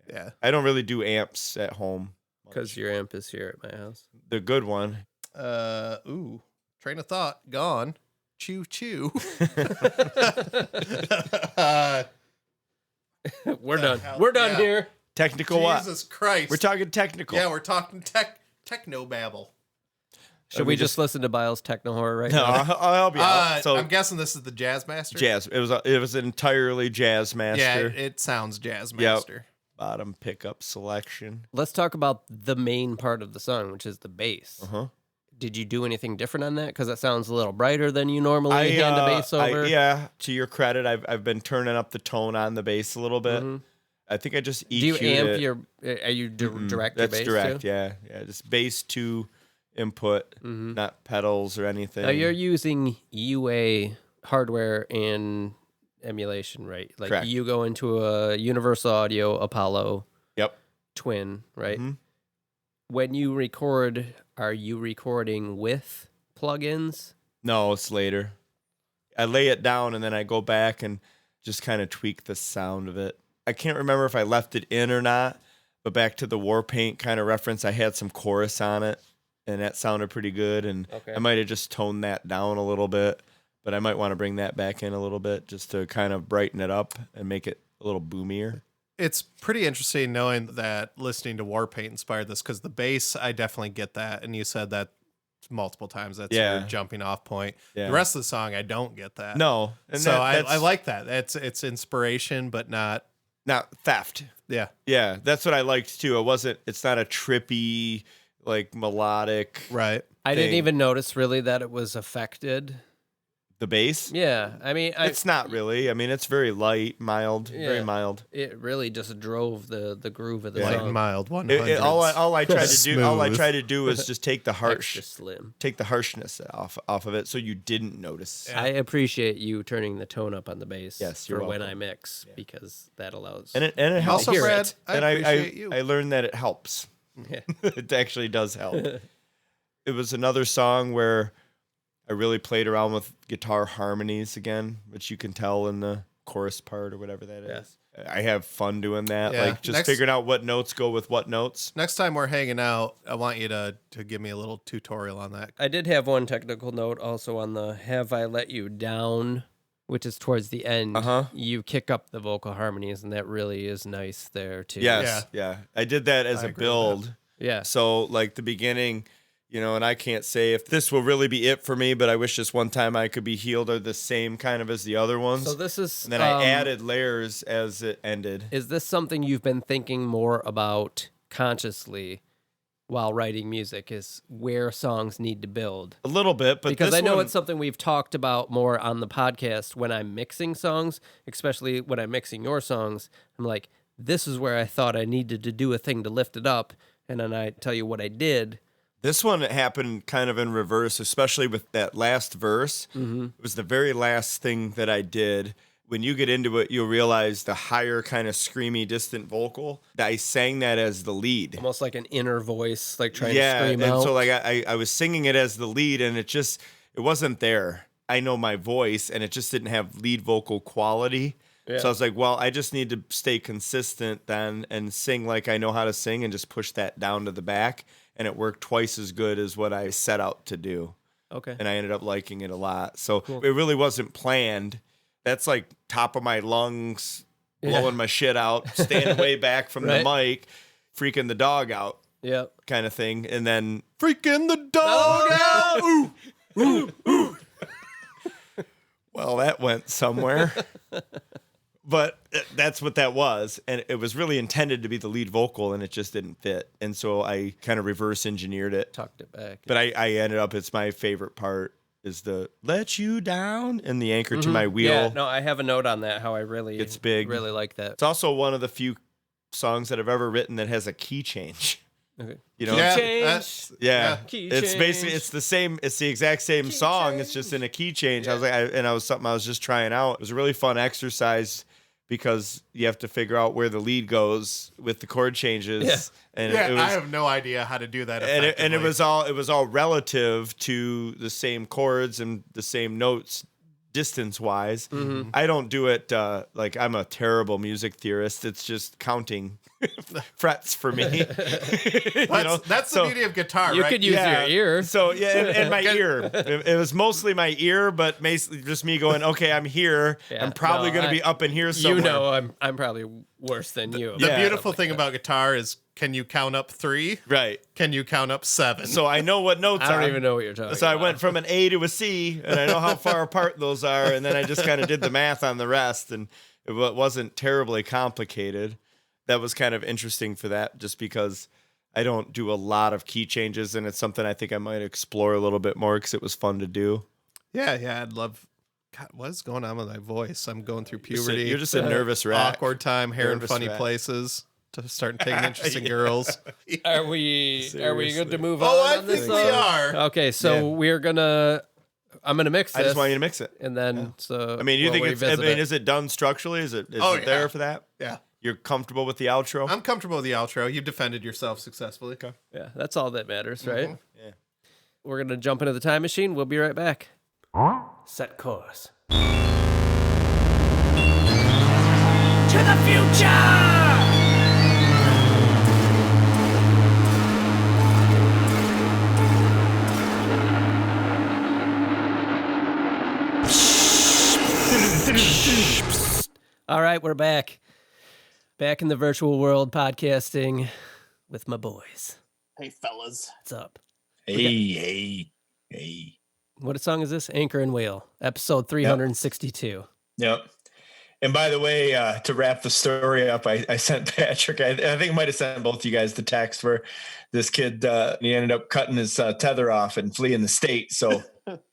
Yeah. I don't really do amps at home. Because your amp is here at my house. The good one. Train of thought gone. Choo choo. We're done. We're done here. Technical what? Jesus Christ. We're talking technical. Yeah, we're talking techno babble. Should we just listen to Biles' techno horror right No, now? I'll help you out. So I'm guessing this is the Jazz Master. jazz. It was entirely Jazz Master. Yeah, it sounds Jazz Master. Bottom pickup selection. Let's talk about the main part of the song, which is the bass. Uh-huh. Did you do anything different on that? Because that sounds a little brighter than you normally hand the bass over. Yeah, to your credit, I've been turning up the tone on the bass a little bit. I think I just EQ'd Do you amp it. your? Are you direct That's your bass direct, too? yeah. Just bass to input, not pedals or anything. Now you're using UA hardware and emulation, right? Like Correct. you go into a Universal Audio Apollo Yep. Twin, right? Mhm. When you record, are you recording with plugins? No, it's later. I lay it down and then I go back and just kind of tweak the sound of it. I can't remember if I left it in or not, but back to the war paint kind of reference, I had some chorus on it and that sounded pretty good. And Okay. I might have just toned that down a little bit, but I might want to bring that back in a little bit just to kind of brighten it up and make it a little boomier. It's pretty interesting knowing that listening to Warpaint inspired this, because the bass, I definitely get that. And you said that multiple times. That's Yeah. your jumping off point. Yeah. The rest of the song, I don't get that. No. And So I that's like that. It's inspiration, but not. not theft. Yeah. Yeah, that's what I liked too. It's not a trippy, like melodic. Right. I didn't thing. even notice really that it was affected. The bass? Yeah, I mean, It's not really. I mean, it's very light, mild, very Yeah. mild. It really just drove the groove of the Light song. and mild. 100. All I tried to do, all I Smooth. tried to do was just take the Extra slim. harshness off of it, so you didn't notice. I appreciate you turning the tone up on the bass Yes, for you're when welcome. I mix, because that allows. And it helps. Also, hear Brad, it. I And appreciate you. I learned that it helps. Yeah. It actually does help. It was another song where I really played around with guitar harmonies again, which you can tell in the chorus part or whatever that is. I have fun doing that, Yeah. like just Next- figuring out what notes go with what notes. Next time we're hanging out, I want you to give me a little tutorial on that. I did have one technical note also on the "Have I Let You Down," which is towards the end. Uh-huh. You kick up the vocal harmonies, and that really is nice there too. Yes, yeah. I did that as I a agree with build. Yeah. So like the beginning, and I can't say if this will really be it for me, but I wish this one time I could be healed are the same kind of as the other ones. So this is. And then I added layers as it ended. Is this something you've been thinking more about consciously while writing music? Is where songs need to build? A little bit, but Because this I know one, it's something we've talked about more on the podcast when I'm mixing songs, especially when I'm mixing your songs. I'm like, this is where I thought I needed to do a thing to lift it up. And then I tell you what I did. This one happened kind of in reverse, especially with that last verse. Mm-hmm. It was the very last thing that I did. When you get into it, you'll realize the higher kind of screamy, distant vocal. I sang that as the lead. Almost like an inner voice, like trying to scream and out. so like I was singing it as the lead, and it wasn't there. I know my voice, and it just didn't have lead vocal quality. Yeah. So I was like, well, I just need to stay consistent then and sing like I know how to sing and just push that down to the back. And it worked twice as good as what I set out to do. Okay. And I ended up liking it a lot. So it really wasn't planned. That's like top of my lungs, blowing my shit out, standing way back from the mic, freaking the dog out Yeah. kind of thing. And then Freaking the dog out! ooh, ooh, ooh. Well, that went somewhere. But that's what that was. And it was really intended to be the lead vocal, and it just didn't fit. And so I kind of reverse engineered it. Tucked it back. But I ended up, it's my favorite part is the let you down and the anchor to my wheel. Yeah, no, I have a note on that, how I really, It's big. really like that. It's also one of the few songs that I've ever written that has a key change. Okay. You know, Yeah, change. that's- Key it's change. basically it's the same. It's the exact same song. It's just in a key change. I was like, it was something I was just trying out. It was a really fun exercise because you have to figure out where the lead goes with the chord changes. Yeah. And Yeah, it was, I have no idea how to do that. and it effectively. was all relative to the same chords and the same notes distance wise. I don't do it like I'm a terrible music theorist. It's just counting frets for me. That's the beauty of guitar, You right? could use your ear. So and my ear. It was mostly my ear, but basically just me going, okay, I'm here. Yeah, I'm probably no, going to be up in here somewhere. You know, I'm probably worse than you. The Yeah. beautiful thing about guitar is, can you count up 3? Right. Can you count up 7? So I know what notes I are. don't even know what you're talking So I about. went from an A to a C, and I know how far apart those are, and then I just kind of did the math on the rest, and it wasn't terribly complicated. That was kind of interesting for that, just because I don't do a lot of key changes, and it's something I think I might explore a little bit more because it was fun to do. Yeah, I'd love. God, what is going on with my voice? I'm going through puberty. You're just a nervous wreck. Awkward time, hair in Nervous funny wreck. places. To start taking interest in girls. Are we good to move on? Oh, I on this think we song? are. Okay, so I'm gonna mix this. I just want you to mix it. and then I mean, you we'll think it's? I revisit mean, it. is it done structurally? Is it Oh, it there yeah. for that? Yeah, You're comfortable with the outro? I'm comfortable with the outro. You've defended yourself successfully. Okay. Yeah, that's all that matters, right? Yeah. We're gonna jump into the time machine. We'll be right back. Set course. To the future! All right, we're back. Back in the virtual world podcasting with my boys. Hey, fellas. What's up? Hey. What song is this? Anchor and Whale, episode 362. Yep. And by the way, to wrap the story up, I sent Patrick, I think I might have sent both you guys the text where this kid, he ended up cutting his tether off and fleeing the state. So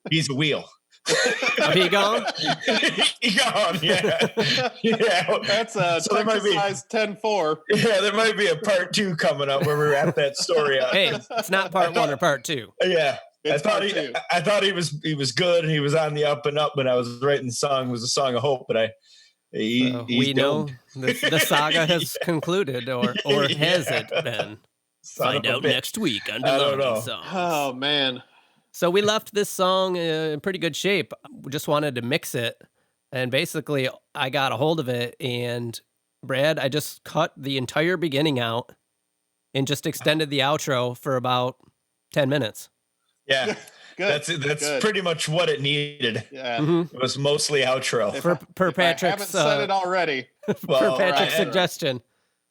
he's a wheel. Oh, he gone? He gone, yeah. Yeah. That's a So there might be- size 10-4. Yeah, there might be a part 2 coming up where we wrap that story up. Hey, it's not part 1 or part 2. Yeah. It's I part 2. thought he was good and he was on the up and up when I was writing the song. It was a song of hope, but he's We know doomed. the saga has concluded, or has it been? Son Find of a out bitch. next week on I don't DeLonge know. Songs. Oh, man. So we left this song in pretty good shape. We just wanted to mix it. And basically, I got a hold of it. And Brad, I just cut the entire beginning out and just extended the outro for about 10 minutes. Yeah. Good. That's Good. pretty much what it needed. Yeah. It was mostly outro. Per Patrick's, already. Well, per Patrick's right. suggestion.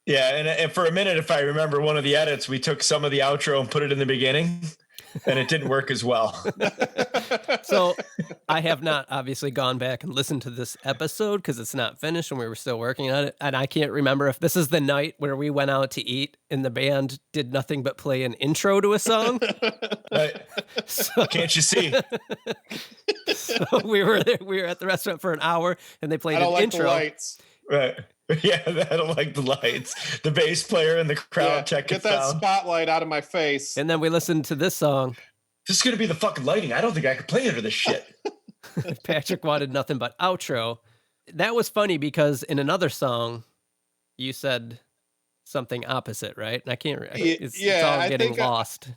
Yeah, and for a minute, if I remember one of the edits, we took some of the outro and put it in the beginning, and it didn't work as well. So I have not obviously gone back and listened to this episode because it's not finished and we were still working on it. And I can't remember if this is the night where we went out to eat and the band did nothing but play an intro to a song. Right? Can't you see? So we were there, we were at the restaurant for an hour and they played an intro. lights. Right. Yeah, I don't like the lights. The bass player in the crowd checking sound. spotlight out of my face. And then we listened to this song. This is going to be the fucking lighting. I don't think I could play under this shit. Patrick wanted nothing but outro. That was funny because in another song, you said something opposite, right? And I can't. It's all I getting think lost.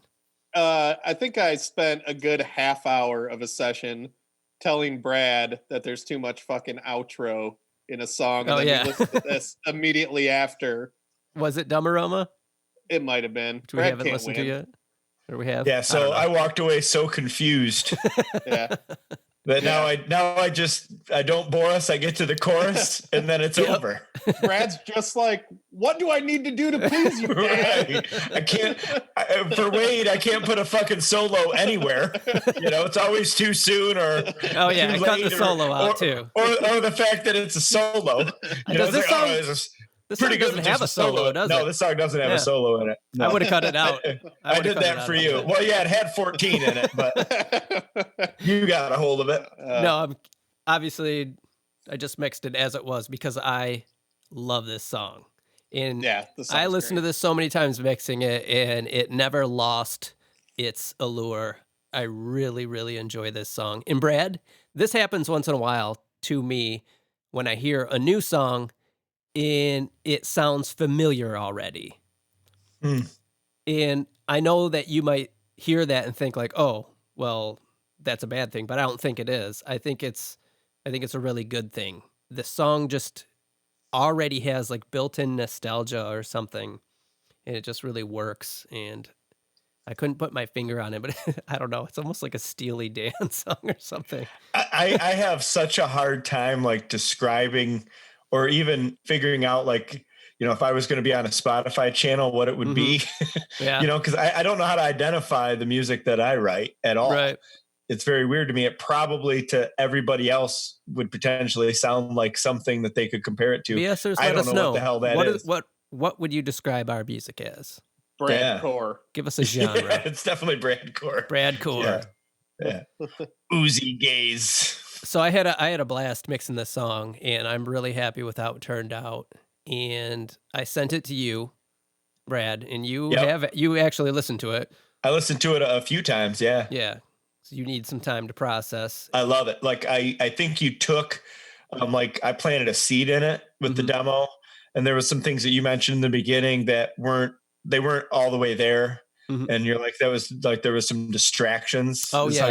I think I spent a good half hour of a session telling Brad that there's too much fucking outro in a song. And Oh, then yeah. we listened to this immediately after. Was it Dumb Aroma? It might have been. Which we Brad haven't can't listened win. to yet. Or we have? Yeah, so I walked away so confused Yeah. But now I don't bore us. I get to the chorus and then it's over. Brad's just like, what do I need to do to please you, Dad? Right. I can't. For Wade, I can't put a fucking solo anywhere. It's always too soon or Oh yeah, too I cut the late solo out too. or the fact that it's a solo. Does this song? This song Pretty good doesn't have a solo, does it? No, this song doesn't have a solo in it. No. I would have cut it out. I did that for you. Well, yeah, it had 14 in it, but you got a hold of it. No, obviously, I just mixed it as it was because I love this song. And I listened to this so many times mixing it, and it never lost its allure. I really, really enjoy this song. And Brad, this happens once in a while to me when I hear a new song and it sounds familiar already. And I know that you might hear that and think like, oh, well, that's a bad thing, but I don't think it is. I think it's a really good thing. The song just already has like built-in nostalgia or something, and it just really works. And I couldn't put my finger on it, but I don't know. It's almost like a Steely Dan song or something. I have such a hard time like describing or even figuring out like, if I was going to be on a Spotify channel, what it would be, Yeah. because I don't know how to identify the music that I write at all. Right. It's very weird to me. It probably to everybody else would potentially sound like something that they could compare it to. BSers, I let don't us know know what the hell that is. What would you describe our music as? Bradcore. Give us a genre. Yeah, it's definitely Bradcore. Bradcore. Yeah. Oozy gaze. So I had a blast mixing this song, and I'm really happy with how it turned out. And I sent it to you, Brad, and you actually listened to it. I listened to it a few times. Yeah. Yeah. So you need some time to process. I love it. Like I think you took, I planted a seed in it with the demo, and there was some things that you mentioned in the beginning that weren't all the way there. And you're like, there was some distractions. Oh yeah,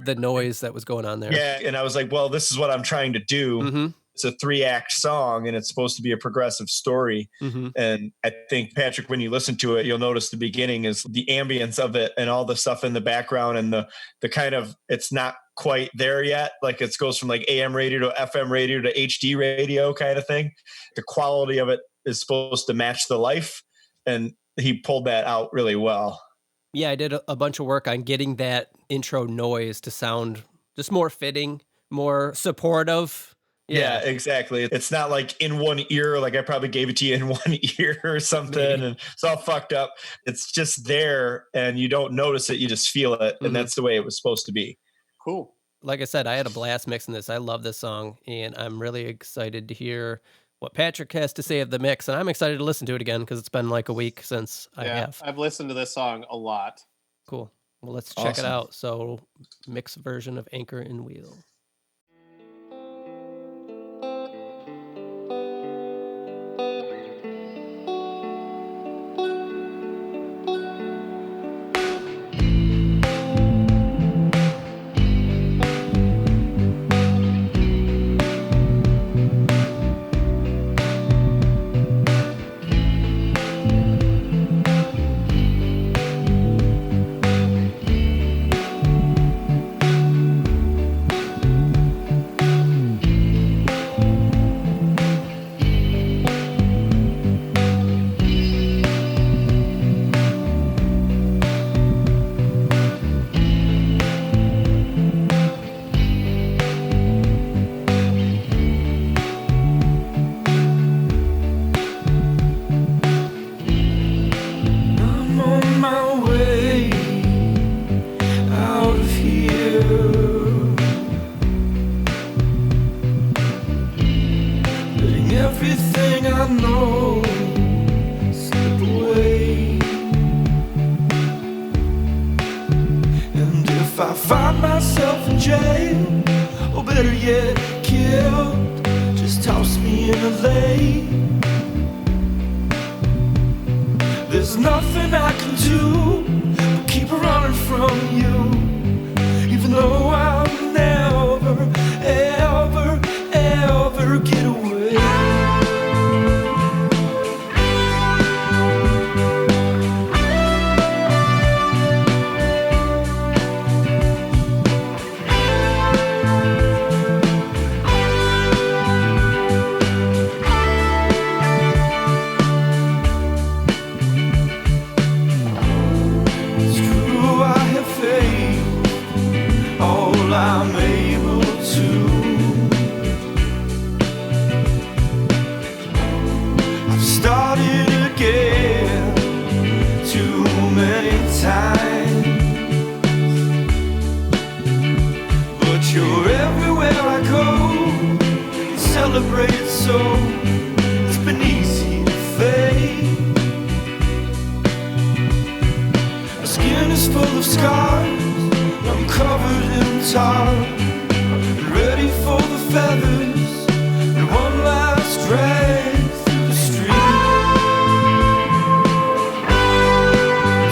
the noise that was going on there. Yeah, and I was like, well, this is what I'm trying to do. It's a 3-act song, and it's supposed to be a progressive story. And I think, Patrick, when you listen to it, you'll notice the beginning is the ambience of it and all the stuff in the background and the kind of, it's not quite there yet. Like it goes from like AM radio to FM radio to HD radio kind of thing. The quality of it is supposed to match the life. And he pulled that out really well. Yeah, I did a bunch of work on getting that intro noise to sound just more fitting, more supportive. Yeah, exactly. It's not like in one ear, like I probably gave it to you in one ear or something, and it's all fucked up. It's just there, and you don't notice it, you just feel it, and that's the way it was supposed to be. Cool. Like I said, I had a blast mixing this. I love this song, and I'm really excited to hear what Patrick has to say of the mix, and I'm excited to listen to it again because it's been like a week since I have. I've listened to this song a lot. Cool. Well, let's check it out. So, mix version of Anchor and Wheel. celebrated so it's been easy to fade. My skin is full of scars, I'm covered in tar, ready for the feathers and one last drag through the street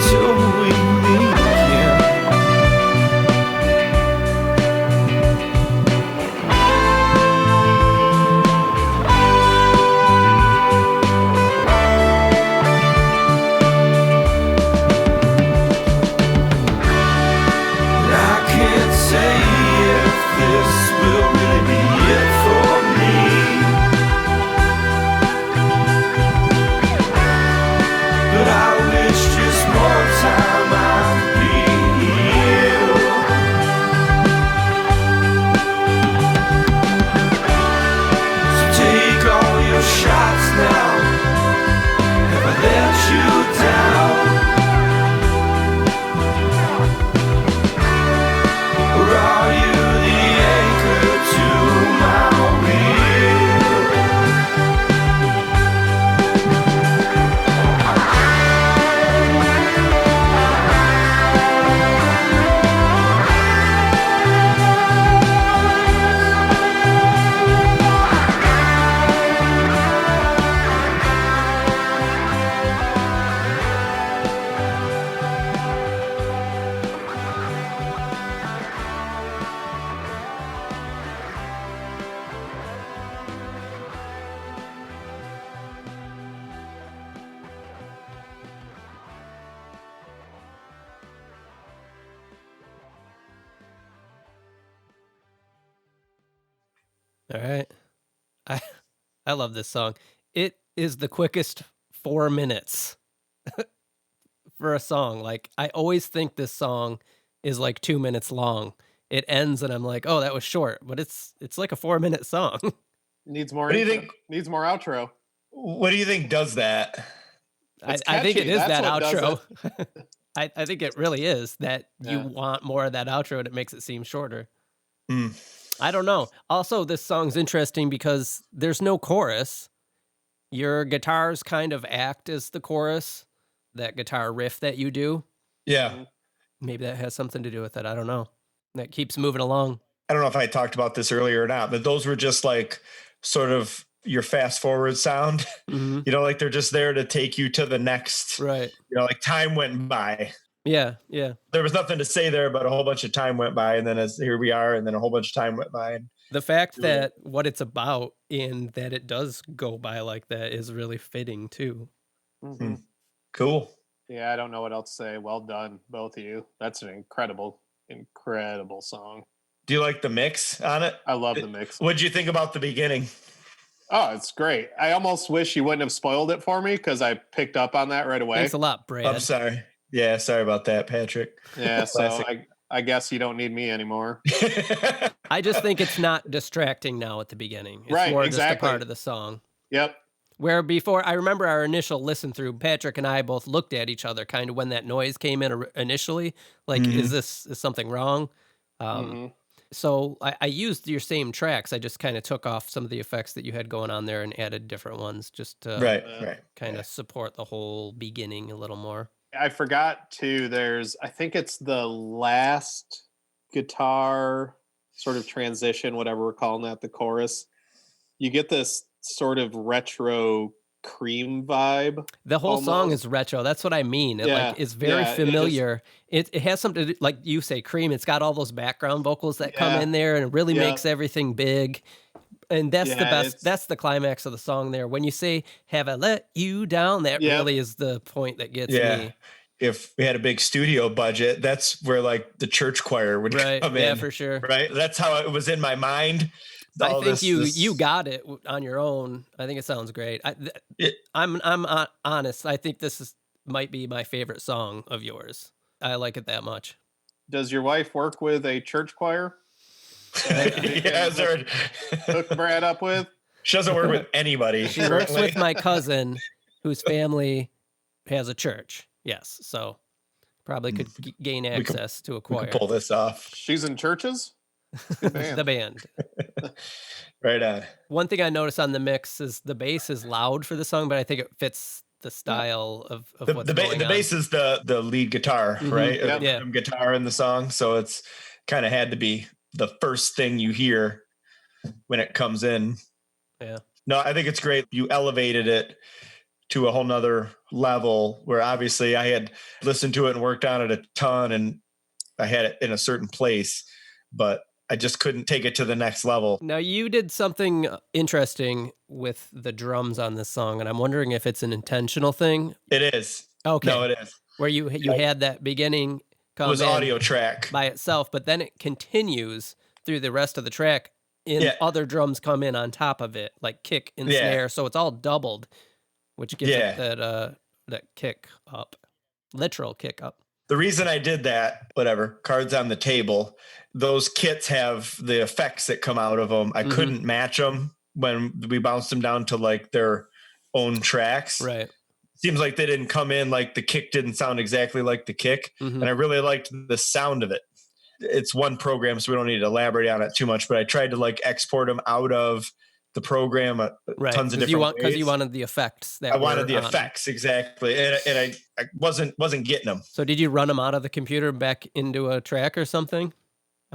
till we meet again. I can't say if this will really be it for me, but I wish just more time I could be here. So take all your shots now. Have I let you down? Or are you the anchor to my wheel? All right. I I love this song. It is the quickest 4 minutes for a song. Like, I always think this song is like 2 minutes long. It ends and I'm like, oh, that was short, but it's like a 4-minute song. Needs more. What do you think? Needs more outro. What do you think does that? It's I think it catchy. is That's that what does outro. I think it really is that you Yeah. want more of that outro and it makes it seem shorter. Mm. I don't know. Also, this song's interesting because there's no chorus. Your guitars kind of act as the chorus, that guitar riff that you do. Yeah. Maybe that has something to do with it. I don't know. That keeps moving along. I don't know if I talked about this earlier or not, but those were just like sort of your fast forward sound. Mhm. You know, like they're just there to take you to the next, Right. you know, like time went by. Yeah, yeah. There was nothing to say there, but a whole bunch of time went by. And then here we are, and then a whole bunch of time went by. And The fact Really? that what it's about and that it does go by like that is really fitting too. Mhm. cool. Yeah, I don't know what else to say. Well done, both of you. That's an incredible song. Do you like the mix on it? I love the mix. What'd you think about the beginning? Oh, it's great. I almost wish you wouldn't have spoiled it for me because I picked up on that right away. Thanks a lot, Brad. I'm sorry. Yeah, sorry about that, Patrick. Yeah, so Classic. I guess you don't need me anymore. I just think it's not distracting now at the beginning. It's Right, more exactly. just a part of the song. Yep. Where before, I remember our initial listen through, Patrick and I both looked at each other kind of when that noise came in initially. Like, is something wrong? Mhm. So I used your same tracks. I just kind of took off some of the effects that you had going on there and added different ones just to right. kind of support the whole beginning a little more. I forgot too. I think it's the last guitar sort of transition, whatever we're calling that, the chorus. You get this sort of retro Cream vibe. The whole song Almost. is retro. That's what I mean. It Yeah, like it's very yeah, it is. familiar. It has something to do, like you say, Cream. It's got all those background vocals that come Yeah. in there, and it really Yeah. makes everything big. And that's the Yeah, best. it's- That's the climax of the song there. When you say "Have I let you down," that Yeah. really is the point that gets Yeah. me. If we had a big studio budget, that's where like the church choir would Right? come Yeah, in. for sure. Right. That's how it was in my mind. I All think this- you this- you got it on your own. I think it sounds great. I'm honest. I think might be my favorite song of yours. I like it that much. Does your wife work with a church choir? Yeah, sir. Hook Brad up with? She doesn't work with anybody. She works currently. with my cousin, whose family has a church. Yes, so probably could gain access to a We choir. could pull this off. She's in churches? The band. Right on. One thing I noticed on the mix is the bass is loud for the song, but I think it fits the style of what's going The on. bass is the lead guitar, right? Yep. The Yeah. rhythm guitar in the song. So it's kind of had to be the first thing you hear when it comes in. Yeah. No, I think it's great. You elevated it to a whole nother level where obviously I had listened to it and worked on it a ton and I had it in a certain place, but I just couldn't take it to the next level. Now, you did something interesting with the drums on this song, and I'm wondering if it's an intentional thing. It is. Okay. No, it is. Where you had that beginning It come was in audio track. by itself, but then it continues through the rest of the track and other drums come in on top of it, like kick and snare. So it's all doubled, which gives it that kick up, literal kick up. The reason I did that, whatever, cards on the table, those kits have the effects that come out of them. I couldn't match them when we bounced them down to like their own tracks. Right. Seems like they didn't come in, like the kick didn't sound exactly like the kick. And I really liked the sound of it. It's one program, so we don't need to elaborate on it too much, but I tried to like export them out of the program tons of different ways. Because you wanted the effects. I wanted the effects, exactly. And I wasn't getting them. So did you run them out of the computer back into a track or something?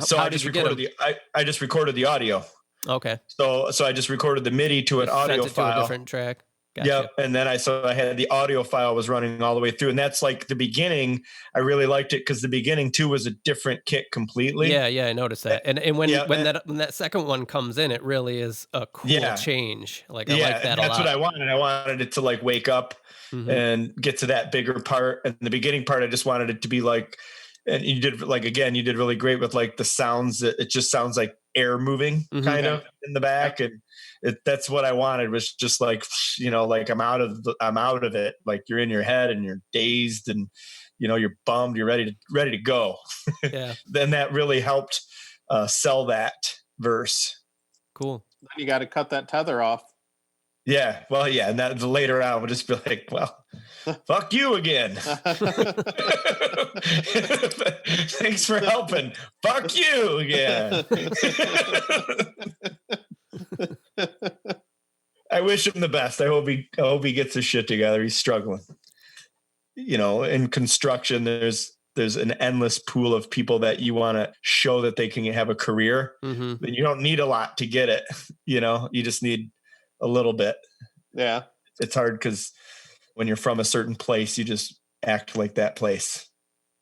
So I just recorded I just recorded the audio. Okay. So I just recorded the MIDI to an audio sent it file. to a different track. Gotcha. Yep. And then I had the audio file was running all the way through. And that's like the beginning. I really liked it because the beginning too was a different kit completely. Yeah, I noticed that. And when that second one comes in, it really is a cool change. Like I like that a lot. That's what I wanted. I wanted it to like wake up and get to that bigger part. And the beginning part, I just wanted it to be like, and you did really great with like the sounds. It just sounds like air moving kind of in the back. And that's what I wanted, was just like, like I'm out of it. Like you're in your head and you're dazed and, you're bummed, you're ready to go. Yeah. Then that really helped sell that verse. Cool. Then you got to cut that tether off. Yeah. Well, yeah. And that later on we'll just be like, well, fuck you again. Thanks for helping. Fuck you again. I wish him the best. I hope he gets his shit together. He's struggling. In construction, there's an endless pool of people that you want to show that they can have a career. But you don't need a lot to get it. You just need a little bit. Yeah. It's hard because when you're from a certain place, you just act like that place.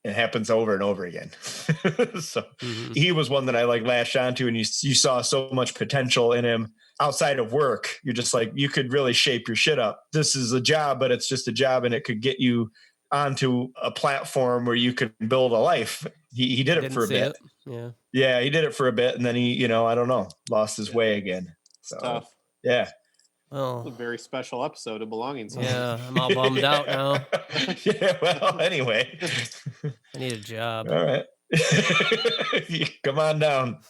It happens over and over again. So he was one that I like latched onto, and you saw so much potential in him outside of work. You're just like, you could really shape your shit up. This is a job, but it's just a job, and it could get you onto a platform where you could build a life. He did it for a bit. Yeah, he did it for a bit, and then he, I don't know, lost his way again. So tough. Yeah. Well, a very special episode of Belonging Zone. Yeah, I'm all bummed out now. Yeah, well, anyway. I need a job. All right. Come on down.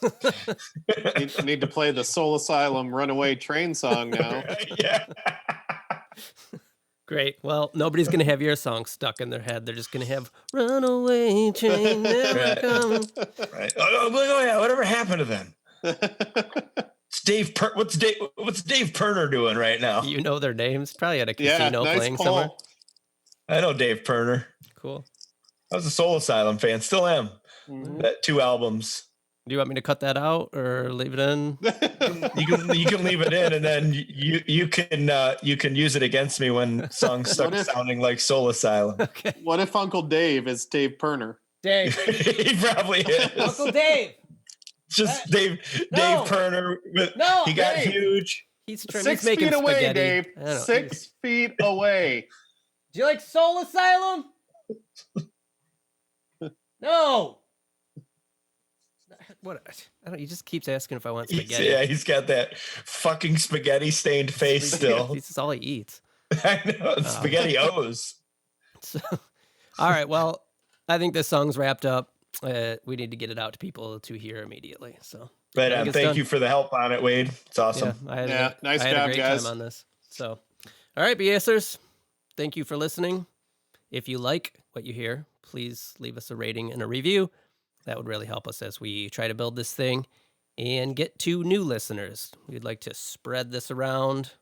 Need to play the Soul Asylum Runaway Train song now. Yeah. Great. Well, nobody's going to have your song stuck in their head. They're just going to have Runaway Train Never Come. Right. Oh, yeah. Whatever happened to them? What's Dave Perner doing right now? You know their names? Probably at a casino nice playing pull. somewhere. I know Dave Perner. Cool. I was a Soul Asylum fan. Still am. That 2 albums. Do you want me to cut that out or leave it in? You can leave it in, and then you can use it against me when songs start sounding like Soul Asylum. Okay. What if Uncle Dave is Dave Perner? Dave. He probably is. Uncle Dave. Just Dave Perner. He got Dave. huge. He's 6 making feet away, spaghetti. Dave. 6 feet away. Do you like Soul Asylum? No. What? I don't. He just keeps asking if I want spaghetti. He's got that fucking spaghetti stained face still. This is all he eats. I know. Spaghetti O's. So, all right. Well, I think this song's wrapped up. We need to get it out to people to hear immediately. So, but thank you for the help on it, Wade. It's awesome. Yeah, nice I had job, a great guys. time on this. So, all right, BSers, thank you for listening. If you like what you hear, please leave us a rating and a review. That would really help us as we try to build this thing. and get to new listeners. We'd like to spread this around,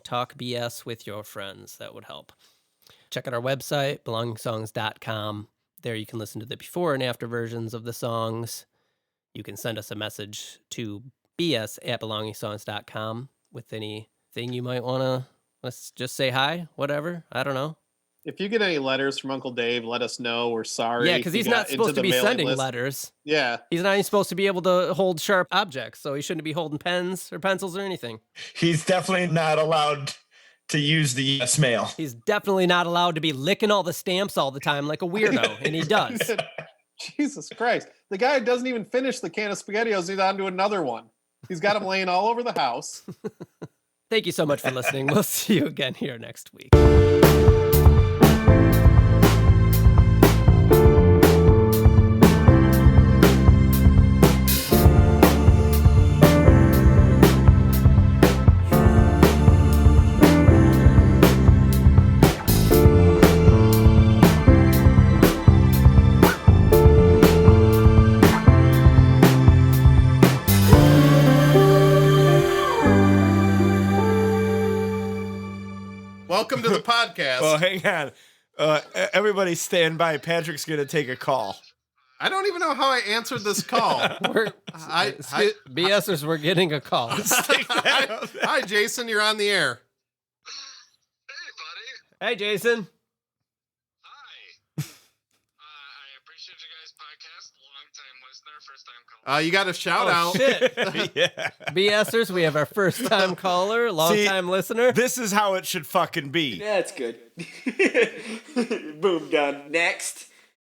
talk BS with your friends. That would help. Check out our website, belongingsongs.com. There you can listen to the before and after versions of the songs. You can send us a message to bs@belongingsongs.com with anything you might want to, let's just say hi, whatever. I don't know. If you get any letters from Uncle Dave, let us know. We're sorry. Yeah, because he's not supposed to be sending letters. Yeah. He's not even supposed to be able to hold sharp objects, so he shouldn't be holding pens or pencils or anything. He's definitely not allowed to use the U.S. mail. He's definitely not allowed to be licking all the stamps all the time like a weirdo, and he does. Jesus Christ. The guy doesn't even finish the can of SpaghettiOs. He's on to another one. He's got them laying all over the house. Thank you so much for listening. We'll see you again here next week. Welcome to the podcast. Well, hang on. Everybody stand by. Patrick's going to take a call. I don't even know how I answered this call. BSers, we're getting a call. Hi, Jason. You're on the air. Hey, buddy. Hey, Jason. Hi. I appreciate you guys' podcast. Long-time listener, first-time caller. You got a shout out. Shit. Yeah. BSers, we have our first-time caller, long-time listener. This is how it should fucking be. That's good. Boom, done. Next.